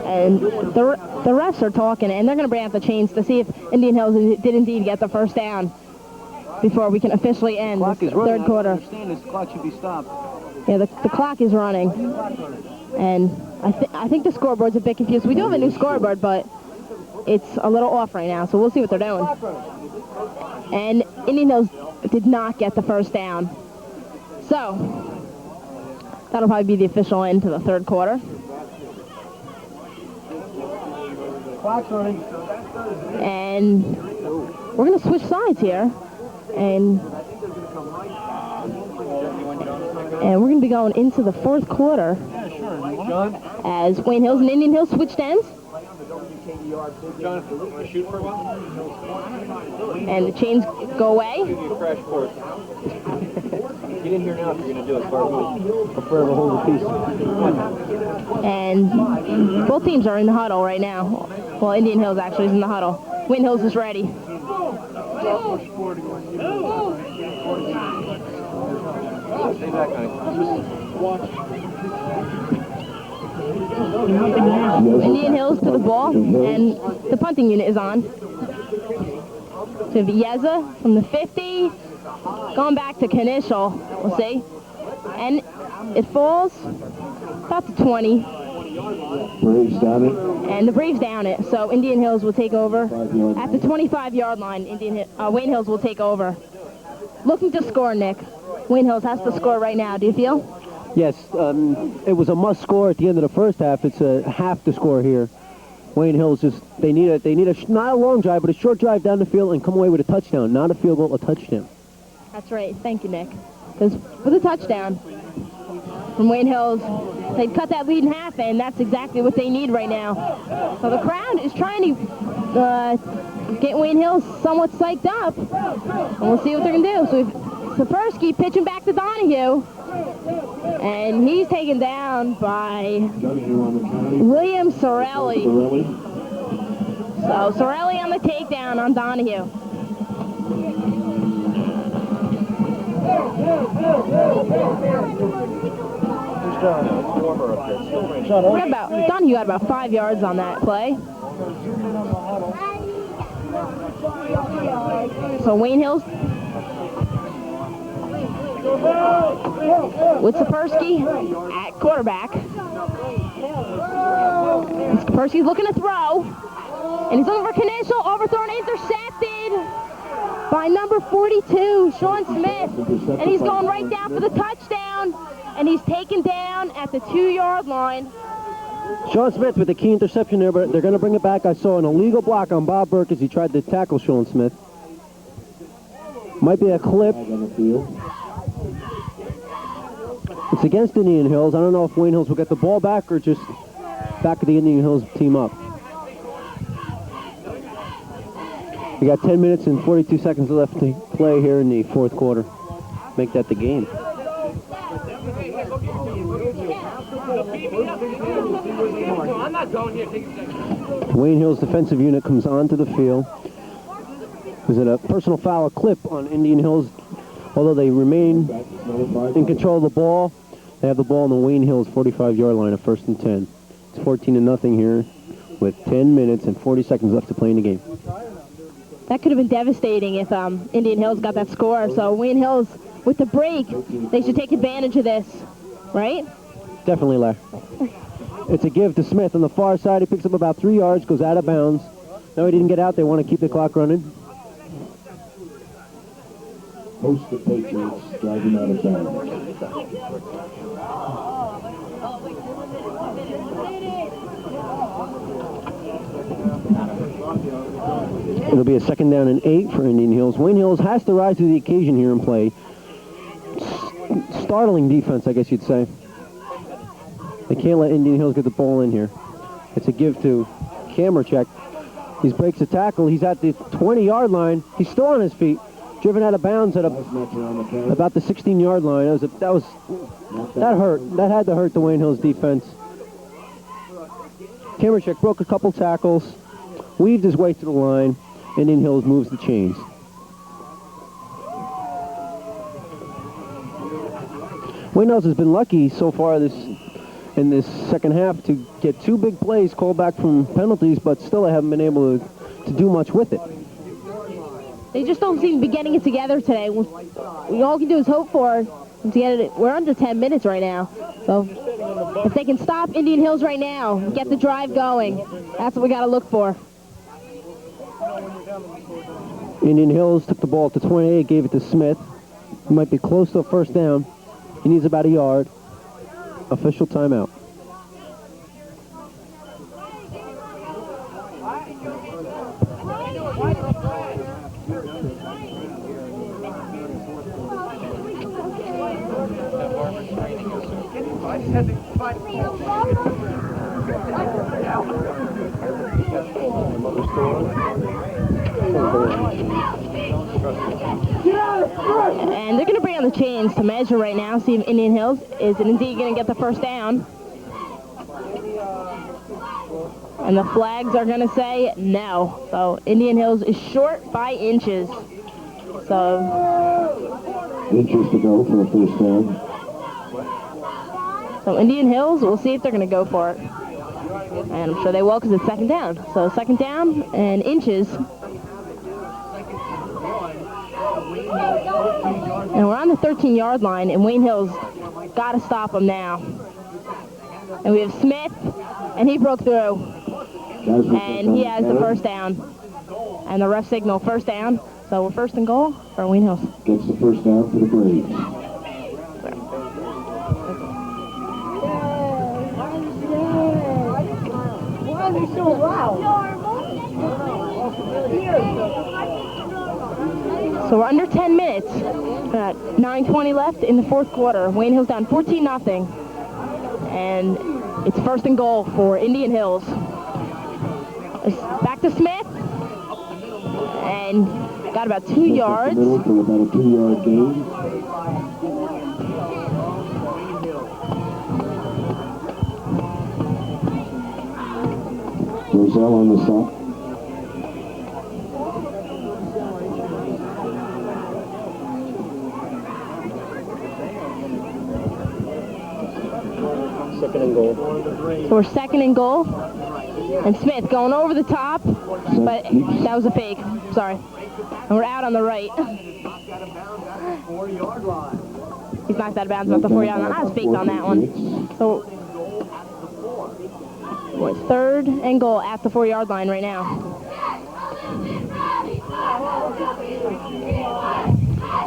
And the refs are talking, and they're going to bring out the chains to see if Indian Hills did indeed get the first down before we can officially end the third quarter. I understand this clock should be stopped. Yeah, the clock is running. And I think the scoreboard's a bit confused. We do have a new scoreboard, but it's a little off right now, so we'll see what they're doing. And Indian Hills did not get the first down. So, that'll probably be the official end to the third quarter. Clock's running. And we're going to switch sides here. And we're going to be going into the fourth quarter as Wayne Hills and Indian Hills switched ends. John, want to shoot for a while? And the chains go away. Give you a crash course. Get in here now if you're going to do it. Prefer to hold the piece. And both teams are in the huddle right now. Well, Indian Hills actually is in the huddle. Wayne Hills is ready. Stay back, honey. Indian Hills to the ball, and the punting unit is on. So we have Yeza from the 50, going back to Kanishal, we'll see. And it falls about the 20. Braves down it. And the Braves down it, so Indian Hills will take over. At the 25-yard line, Wayne Hills will take over. Looking to score, Nick. Wayne Hills has to score right now, do you feel? Yes, it was a must score at the end of the first half. It's a half to score here. Wayne Hills they need a not a long drive, but a short drive down the field and come away with a touchdown, not a field goal, a touchdown. That's right. Thank you, Nick. Because with a touchdown from Wayne Hills, they'd cut that lead in half, and that's exactly what they need right now. So the crowd is trying to get Wayne Hills somewhat psyched up, and we'll see what they're going to do. So we've Sapersky pitching back to Donahue, and he's taken down by William Sorelli. So Sorelli on the takedown on Donahue. Donahue got about 5 yards on that play. So Wayne Hills with Sapersky at quarterback. And Sapersky's looking to throw. And he's looking for Kanishal, overthrown, intercepted by number 42, Sean Smith. And he's going right down for the touchdown. And he's taken down at the 2-yard line. Sean Smith with a key interception there, but they're going to bring it back. I saw an illegal block on Bob Burke as he tried to tackle Sean Smith. Might be a clip. It's against Indian Hills. I don't know if Wayne Hills will get the ball back or just back the Indian Hills team up. We got 10 minutes and 42 seconds left to play here in the fourth quarter. Make that the game. Wayne Hills defensive unit comes onto the field. Was it a personal foul, a clip on Indian Hills? Although they remain in control of the ball, they have the ball on the Wayne Hills 45-yard line at 1st and 10. It's 14-0 here with 10 minutes and 40 seconds left to play in the game. That could have been devastating if Indian Hills got that score. So Wayne Hills, with the break, they should take advantage of this, right? Definitely, Larry. It's a give to Smith on the far side. He picks up about 3 yards, goes out of bounds. No, he didn't get out. They want to keep the clock running. Host the Patriots driving out of bounds. It'll be a 2nd down and 8 for Indian Hills. Wayne Hills has to rise to the occasion here and play startling defense, I guess you'd say. They can't let Indian Hills get the ball in here. It's a give to Kamercheck. He breaks a tackle. He's at the 20-yard line. He's still on his feet. Driven out of bounds at about the 16-yard line. That hurt. That had to hurt the Wayne Hills defense. Kamerchek broke a couple tackles, weaved his way to the line. Indian Hills moves the chains. Wayne Hills has been lucky so far in this second half to get 2 big plays called back from penalties, but still they haven't been able to do much with it. They just don't seem to be getting it together today. We all can do is hope for it to get it. We're under 10 minutes right now. So if they can stop Indian Hills right now, get the drive going, that's what we got to look for. Indian Hills took the ball to 28, gave it to Smith. He might be close to a first down. He needs about a yard. Official timeout. And they're going to bring on the chains to measure right now, see if Indian Hills is indeed going to get the first down. And the flags are going to say no. So Indian Hills is short by inches. So Inches to go for the first down. So Indian Hills, we'll see if they're going to go for it. And I'm sure they will because it's second down. So second down and inches. And we're on the 13-yard line, and Wayne Hills got to stop them now. And we have Smith, and he broke through. And he has the first down. And the ref signal first down. So we're first and goal for Wayne Hills. Gets the first down for the Braves. Why are they so loud? So we're under 10 minutes. 9:20 left in the fourth quarter. Wayne Hills down 14-0. And it's first and goal for Indian Hills. It's back to Smith. And got about 2 yards. For about a 2-yard gain. Roselle on the stop. Second and goal. So we're second and goal. And Smith going over the top, but that was a fake. Sorry. And we're out on the right. He's knocked out of bounds about the 4-yard line. I was faked on that one. So we're third and goal at the 4-yard line right now.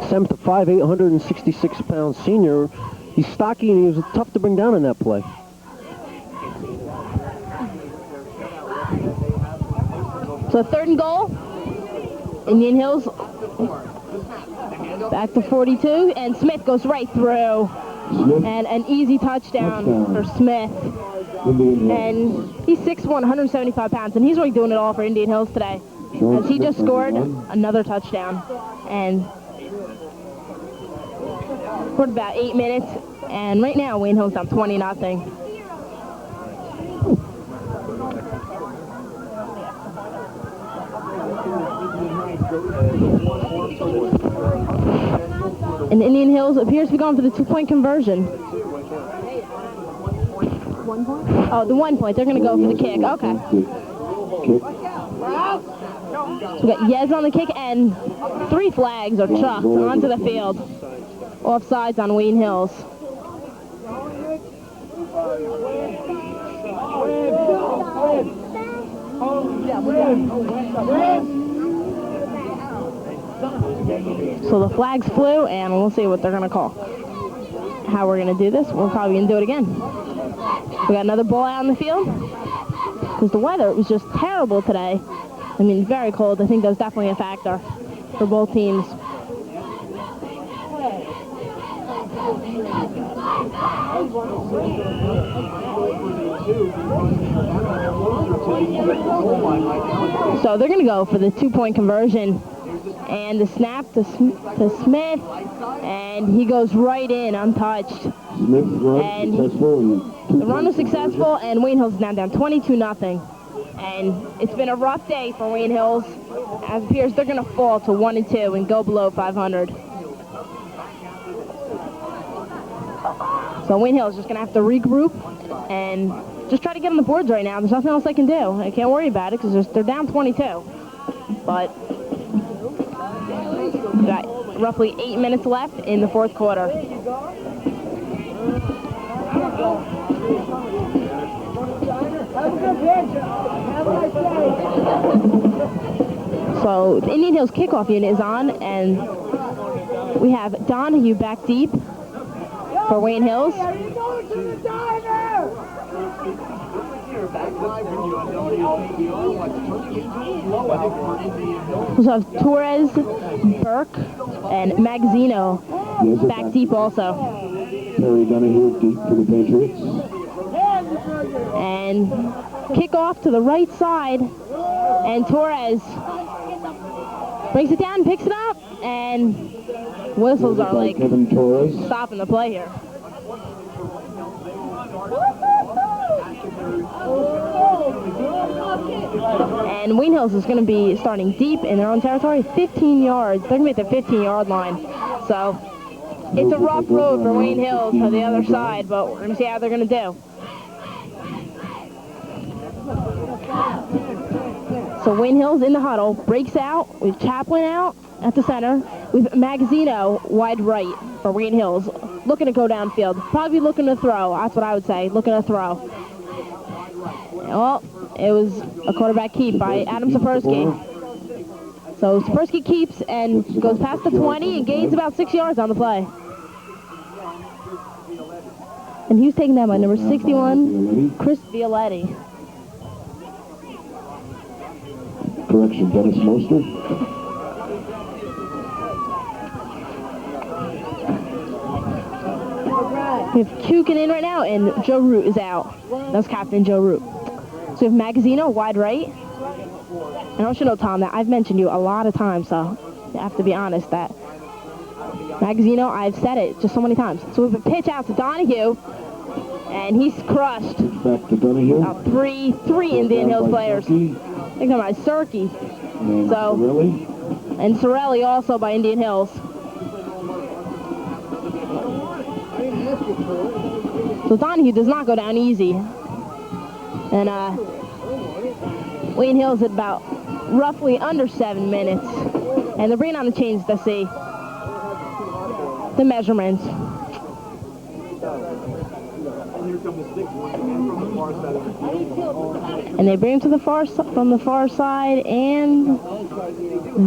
Sam, the 5'8", 166-pound senior. He's stocky and he was tough to bring down in that play. So third and goal. Indian Hills back to 42, and Smith goes right through. And an easy touchdown for Smith. And he's 6'1", 175 pounds, and he's really doing it all for Indian Hills today. As he just scored another touchdown. And for about 8 minutes, and right now Wayne Hills down 20-0. And Indian Hills appears to be going for the 2-point conversion. 1 point? Oh, the 1 point. They're going to go for the kick. Okay. So we got Yez on the kick, and 3 flags are chucked onto the field. Offsides on Wayne Hills. So the flags flew, and we'll see what they're going to call. How we're going to do this, we're probably going to do it again. We got another ball out on the field. Because the weather was just terrible today. I mean, very cold. I think that was definitely a factor for both teams. So they're going to go for the 2-point conversion. And the snap to Smith, and he goes right in untouched. Smith run And successful. the run was successful, and Wayne Hills is now down 22-0. And it's been a rough day for Wayne Hills. As it appears, they're going to fall to 1-2 and go below 500. So Wayne Hills is just going to have to regroup and just try to get on the boards right now. There's nothing else they can do. I can't worry about it because they're down 22. But we got roughly 8 minutes left in the fourth quarter. So the Indian Hills kickoff unit is on, and we have Donahue back deep for Wayne Hills. We also have Torres, Burke, and Magazzino back deep also. Terry Donahue deep for the Patriots. And kickoff to the right side, and Torres brings it down, picks it up, and whistles are like stopping the play here. And Wayne Hills is going to be starting deep in their own territory, 15 yards. They're going to be at the 15-yard line. So it's a rough road for Wayne Hills on the other side, but we're going to see how they're going to do. So Wayne Hills in the huddle, breaks out. We have Chaplin out at the center. We have Magazzino wide right for Wayne Hills, looking to go downfield. Probably looking to throw. That's what I would say, looking to throw. Well, it was a quarterback keep by Adam Sapersky. So Sapersky keeps and goes past the 20 and gains about 6 yards on the play. And he was taken down by number 61, Chris Violetti. Correction, Dennis Mostert. We have Kukin in right now, and Joe Root is out. That's Captain Joe Root. So we have Magazzino, wide right. And I want you to know, Tom, that I've mentioned you a lot of times, so you have to be honest that Magazzino, I've said it just so many times. So we have a pitch out to Donahue, and he's crushed. Back to Donahue. About three Indian Hills players. I think by Surkey. And Sorelli also by Indian Hills. So Donahue does not go down easy. And Wayne Hills at about roughly under 7 minutes. And they're bringing on the chains to see the measurements. And they bring him to the from the far side, and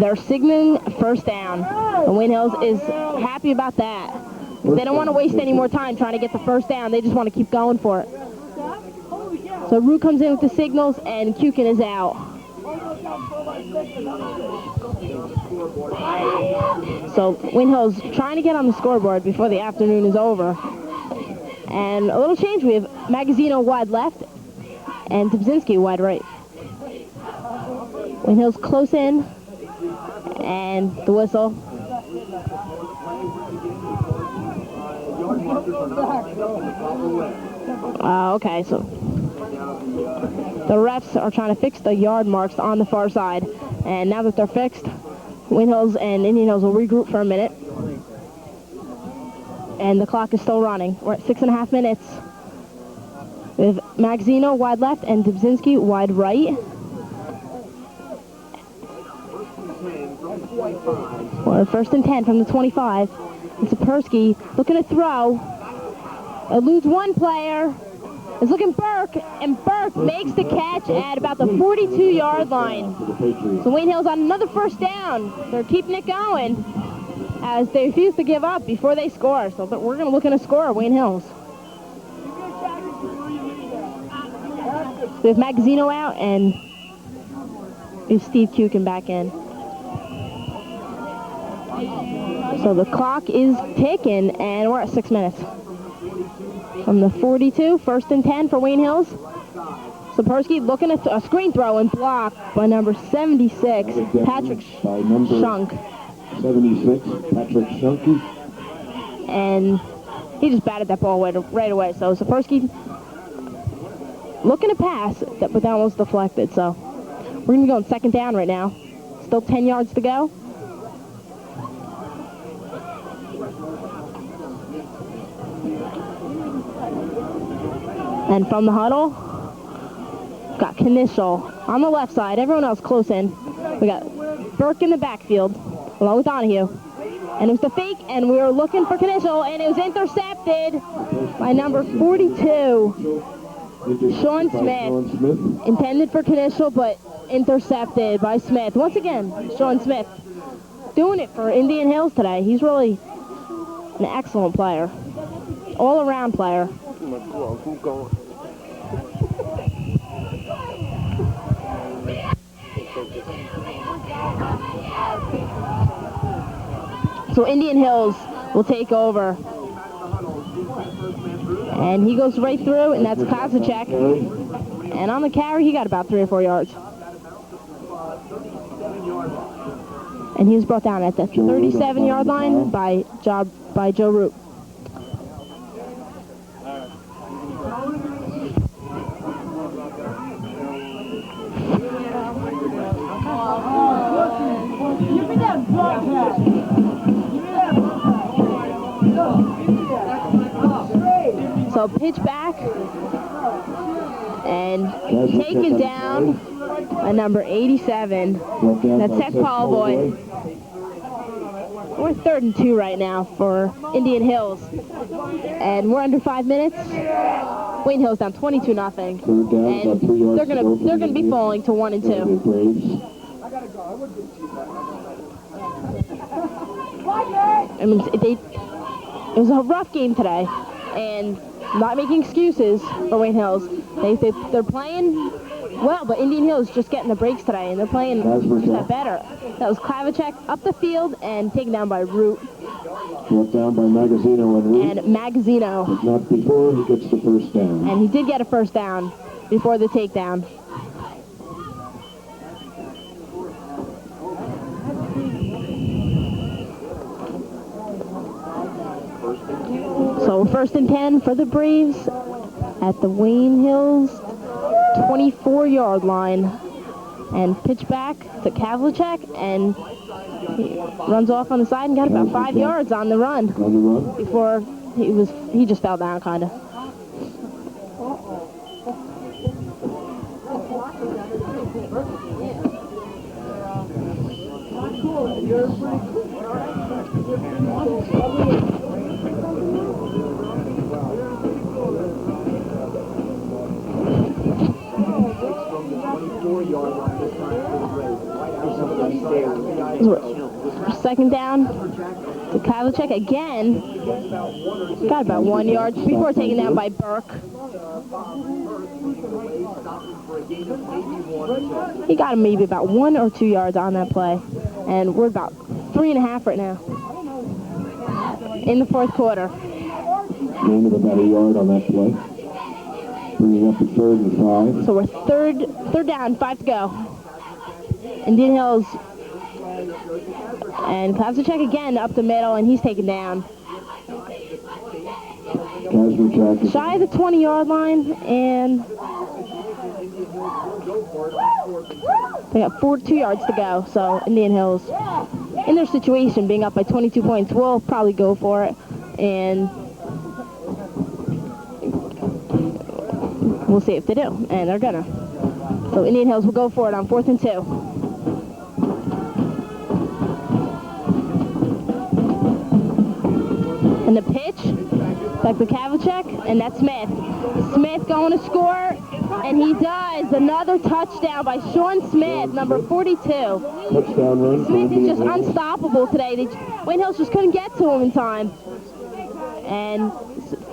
they're signaling first down. And Wayne Hills is happy about that. They don't want to waste any more time trying to get the first down. They just want to keep going for it. So Root comes in with the signals, and Kukin is out. So Wayne Hills trying to get on the scoreboard before the afternoon is over. And a little change, we have Magazzino wide left and Dubzinski wide right. Wayne Hills close in, and the whistle. Okay, so the refs are trying to fix the yard marks on the far side. And now that they're fixed, Wayne Hills and Indian Hills will regroup for a minute. And the clock is still running. We're at 6.5 minutes. With Magazzino wide left and Dubzinski wide right. Or first and 10 from the 25. And Sapersky looking to throw. Eludes one player. Is looking Burke, and Burke makes the catch at about the 42-yard line. So Wayne Hills on another first down. They're keeping it going as they refuse to give up before they score. So we're going to look at a score, Wayne Hills. We have Magazzino out, and we have Steve Kukin back in. So the clock is ticking, and we're at 6 minutes. From the 42, first and 10 for Wayne Hills. Sapersky looking at a screen throw and blocked by number 76, Patrick Shunk. 76, Patrick Shunky. And he just batted that ball right away. So Sapersky looking to pass, but that was deflected. So we're going to be going second down right now. Still 10 yards to go. And from the huddle, got Knischel on the left side. Everyone else close in. We got Burke in the backfield, along with Donahue. And it was the fake, and we were looking for Knischel, and it was intercepted by number 42, Sean Smith. Intended for Knischel, but intercepted by Smith. Once again, Sean Smith doing it for Indian Hills today. He's really an excellent player, all-around player. So Indian Hills will take over. And he goes right through, and that's Kozacek. And on the carry, he got about 3 or 4 yards. And he was brought down at the 37-yard line by Joe Root. Give me that broadcast. So pitch back and taken down by number 87. That's Seth Paulboy. We're 3rd and 2 right now for Indian Hills, and we're under 5 minutes. Wayne Hills down 22-0, and they're gonna be falling to 1 and 2. I mean, it was a rough game today, and not making excuses for Wayne Hills. They're playing well, but Indian Hills just getting the breaks today, and they're playing just that better. That was Klavacek up the field and taken down by Root. Brought down by Magazzino and Root. And Magazzino. But not before he gets the first down. And he did get a first down before the takedown. So 1st and 10 for the Braves at the Wayne Hills 24-yard line. And pitch back to Kavlicek, and he runs off on the side and got about 5 yards on the run before he just fell down kind of. Second down to Kavlicek again. Got about 1 yard before taken down by Burke. He got him maybe about 1 or 2 yards on that play. And we're about 3.5 right now in the 4th quarter. Gain of about 1 yard on that play. Bringing up to 3rd and 5. So we're third down, 5 to go. Indian Hills and Klavacek again up the middle, and he's taken down. Shy of the 20-yard line, and they got 2 yards to go. So Indian Hills, in their situation, being up by 22 points, will probably go for it, and we'll see if they do, and they're gonna. So Indian Hills will go for it on 4th and 2. And the pitch, back to Kavlicek, and that's Smith. Smith going to score, and he does. Another touchdown by Sean Smith, number 42. Touchdown run. Smith is just unstoppable today. Wayne Hills just couldn't get to him in time. And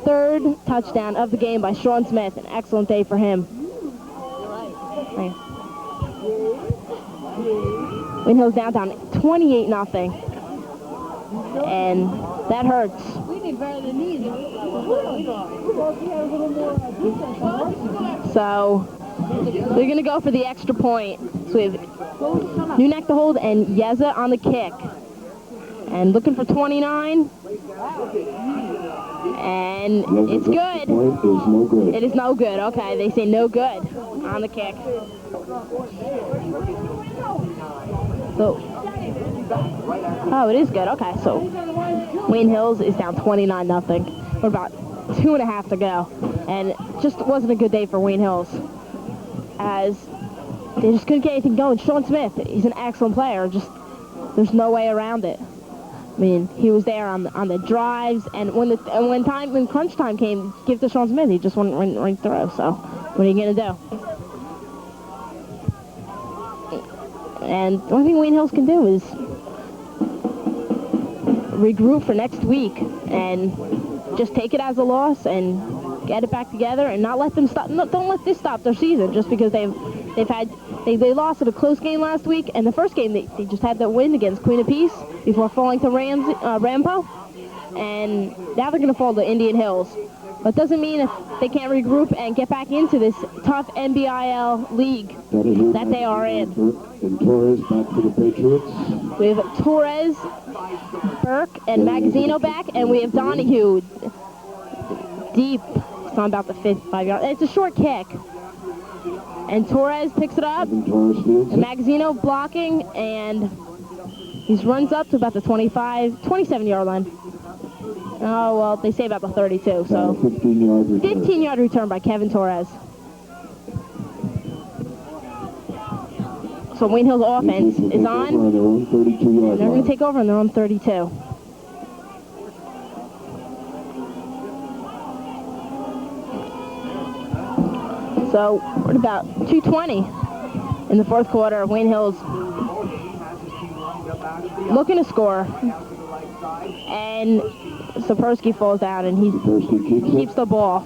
3rd touchdown of the game by Sean Smith. An excellent day for him. Wayne Hills down 28-0. And that hurts. So they're going to go for the extra point. So we have Newneck to hold and Yeza on the kick. And looking for 29. And it's The good. point is no good. It is no good. Okay, they say no good on the kick. So, oh, it is good. Okay, so Wayne Hills is down 29-0. We're about 2.5 to go. And it just wasn't a good day for Wayne Hills, as they just couldn't get anything going. Sean Smith, he's an excellent player. Just, there's no way around it. I mean, he was there on the drives, and when crunch time came, give to Sean Smith, he just went right through. So, what are you gonna do? And the only thing Wayne Hills can do is regroup for next week and just take it as a loss and get it back together and not let them stop. No, don't let this stop their season just because they lost at a close game last week, and the first game they just had that win against Queen of Peace before falling to Rampo, and now they're going to fall to Indian Hills. But doesn't mean if they can't regroup and get back into this tough NBIL league that they are in. And Torres back to the Patriots. We have Torres, Burke, and Magazzino back, and we have Donahue deep. It's on about the 5 yard. It's a short kick. And Torres picks it up, and Magazzino blocking, and he runs up to about the 27-yard line. Oh, well, they say about the 32, so 15-yard return by Kevin Torres. So Wayne Hill's offense is on, and they're going to take over on their own 32. So we're at about 2:20 in the fourth quarter. Wayne Hill's looking to score, and Sapersky falls down, and he keeps the ball.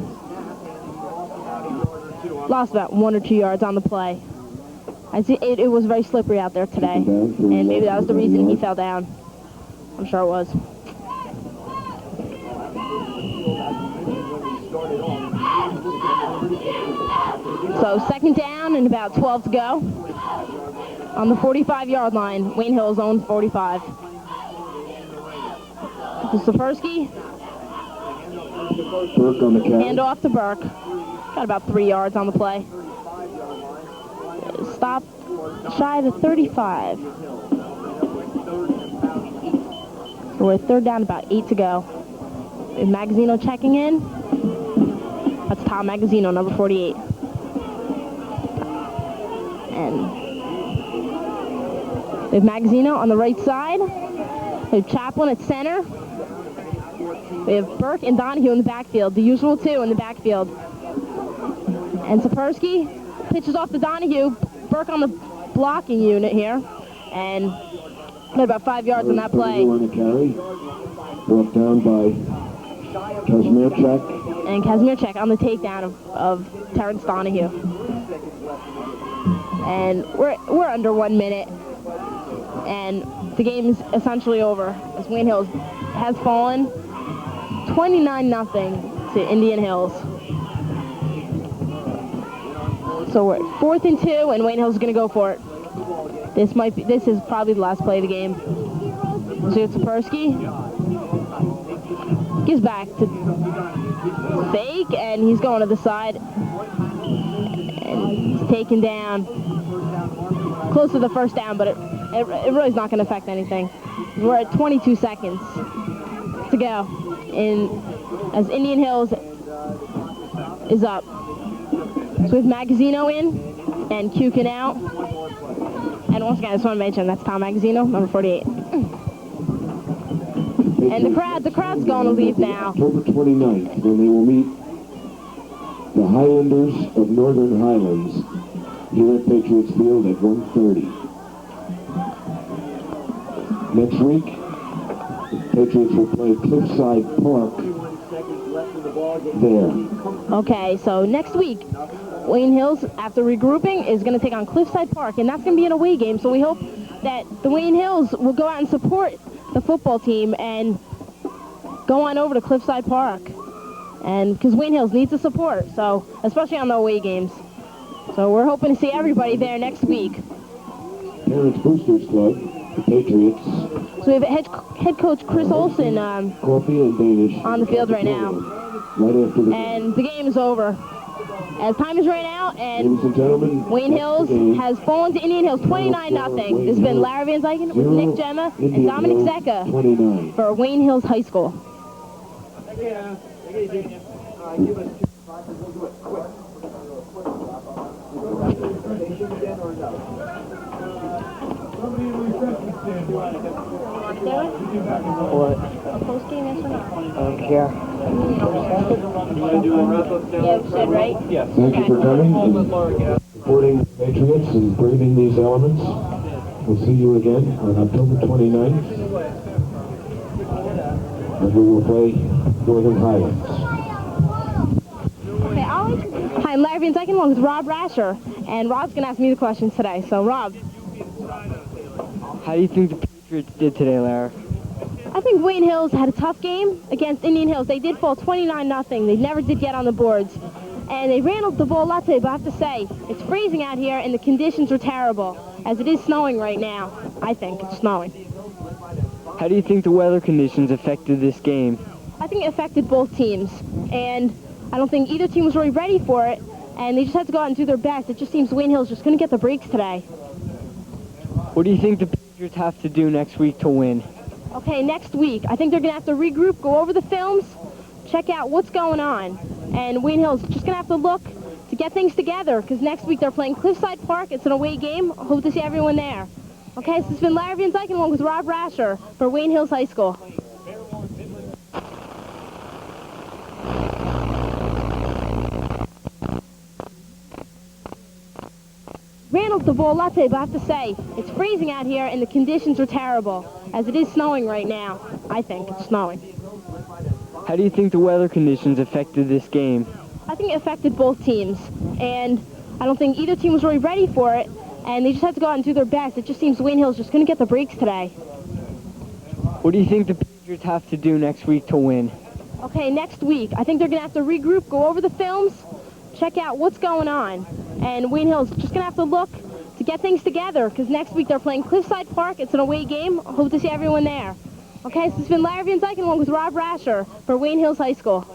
Lost about 1 or 2 yards on the play. I see it was very slippery out there today, and maybe that was the reason he fell down. I'm sure it was. So second down and about 12 to go. On the 45-yard line, Wayne Hill's own 45. Sapersky. Burke on the catch. Hand off to Burke. Got about 3 yards on the play. Stop shy of the 35. So we're at third down, about 8 to go. Is Magazzino checking in? That's Tom Magazzino, number 48. And we have Magazzino on the right side. We have Chaplin at center. We have Burke and Donahue in the backfield, the usual two in the backfield. And Sapersky pitches off to Donahue. Burke on the blocking unit here. And got about 5 yards on that play. On the carry. Brought down by Kazmierczak. And Kazmierczak on the takedown of Terrence Donahue. And we're under 1 minute. And the game is essentially over, as Wayne Hills has fallen 29-0 to Indian Hills. So we're at 4th and 2, and Wayne Hills is going to go for it. This is probably the last play of the game. So it's Sapersky. Gives back to Fake, and he's going to the side. And he's taken down close to the first down, but it really is not going to affect anything. We're at 22 seconds to go, as Indian Hills is up. So we have Magazzino in and Kukin out. And once again, I just want to mention that's Tom Magazzino, number 48. And the crowd's going to leave now. October 29th, when they will meet the Highlanders of Northern Highlands here at Patriots Field at 1:30. Next week, Patriots will play Cliffside Park there. Okay, so next week, Wayne Hills, after regrouping, is going to take on Cliffside Park, and that's going to be an away game, so we hope that the Wayne Hills will go out and support the football team and go on over to Cliffside Park, and because Wayne Hills needs the support, so especially on the away games. So we're hoping to see everybody there next week. Parents Boosters Club The Patriots. So we have head coach Chris Olsen Coffee and Danish. on the field right now. Right after the And the game is over. As time is ran out, and Ladies and gentlemen, Wayne Hills has fallen to Indian Hills 29-0. This has been Lara Van Dyken with Nick Gemma and Dominic Zecca 29. for Wayne Hills High School. What? Post game, yes or no? I don't care. Yeah, we said, right? Thank you for coming and supporting the Patriots and braving these elements. We'll see you again on October 29th. And we will play Northern Highlands. Okay, Hi, I'm Lara Van Dyken along with Rob Rascher, and Rob's going to ask me the questions today. So, Rob. How do you think the Patriots did today, Lara? I think Wayne Hills had a tough game against Indian Hills. They did fall 29-0. They never did get on the boards. And they ran the ball a lot today, but I have to say, it's freezing out here and the conditions are terrible, as it is snowing right now. I think it's snowing. How do you think the weather conditions affected this game? I think it affected both teams, and I don't think either team was really ready for it, and they just had to go out and do their best. It just seems Wayne Hills just couldn't get the breaks today. What do you think the Patriots have to do next week to win? Okay, next week, I think they're going to have to regroup, go over the films, check out what's going on. And Wayne Hills just going to have to look to get things together, because next week they're playing Cliffside Park. It's an away game. Hope to see everyone there. Okay, so this has been Lara Van Dyken along with Rob Rascher for Wayne Hills High School. Ran the ball a lot today, but I have to say, it's freezing out here and the conditions are terrible, as it is snowing right now. I think it's snowing. How do you think the weather conditions affected this game? I think it affected both teams, and I don't think either team was really ready for it, and they just had to go out and do their best. It just seems Wayne Hills just couldn't get the breaks today. What do you think the Patriots have to do next week to win? Okay, next week, I think they're going to have to regroup, go over the films, check out what's going on. And Wayne Hills just going to have to look to get things together, because next week they're playing Cliffside Park. It's an away game. Hope to see everyone there. Okay, so this has been Lara Van Dyken along with Rob Rascher for Wayne Hills High School.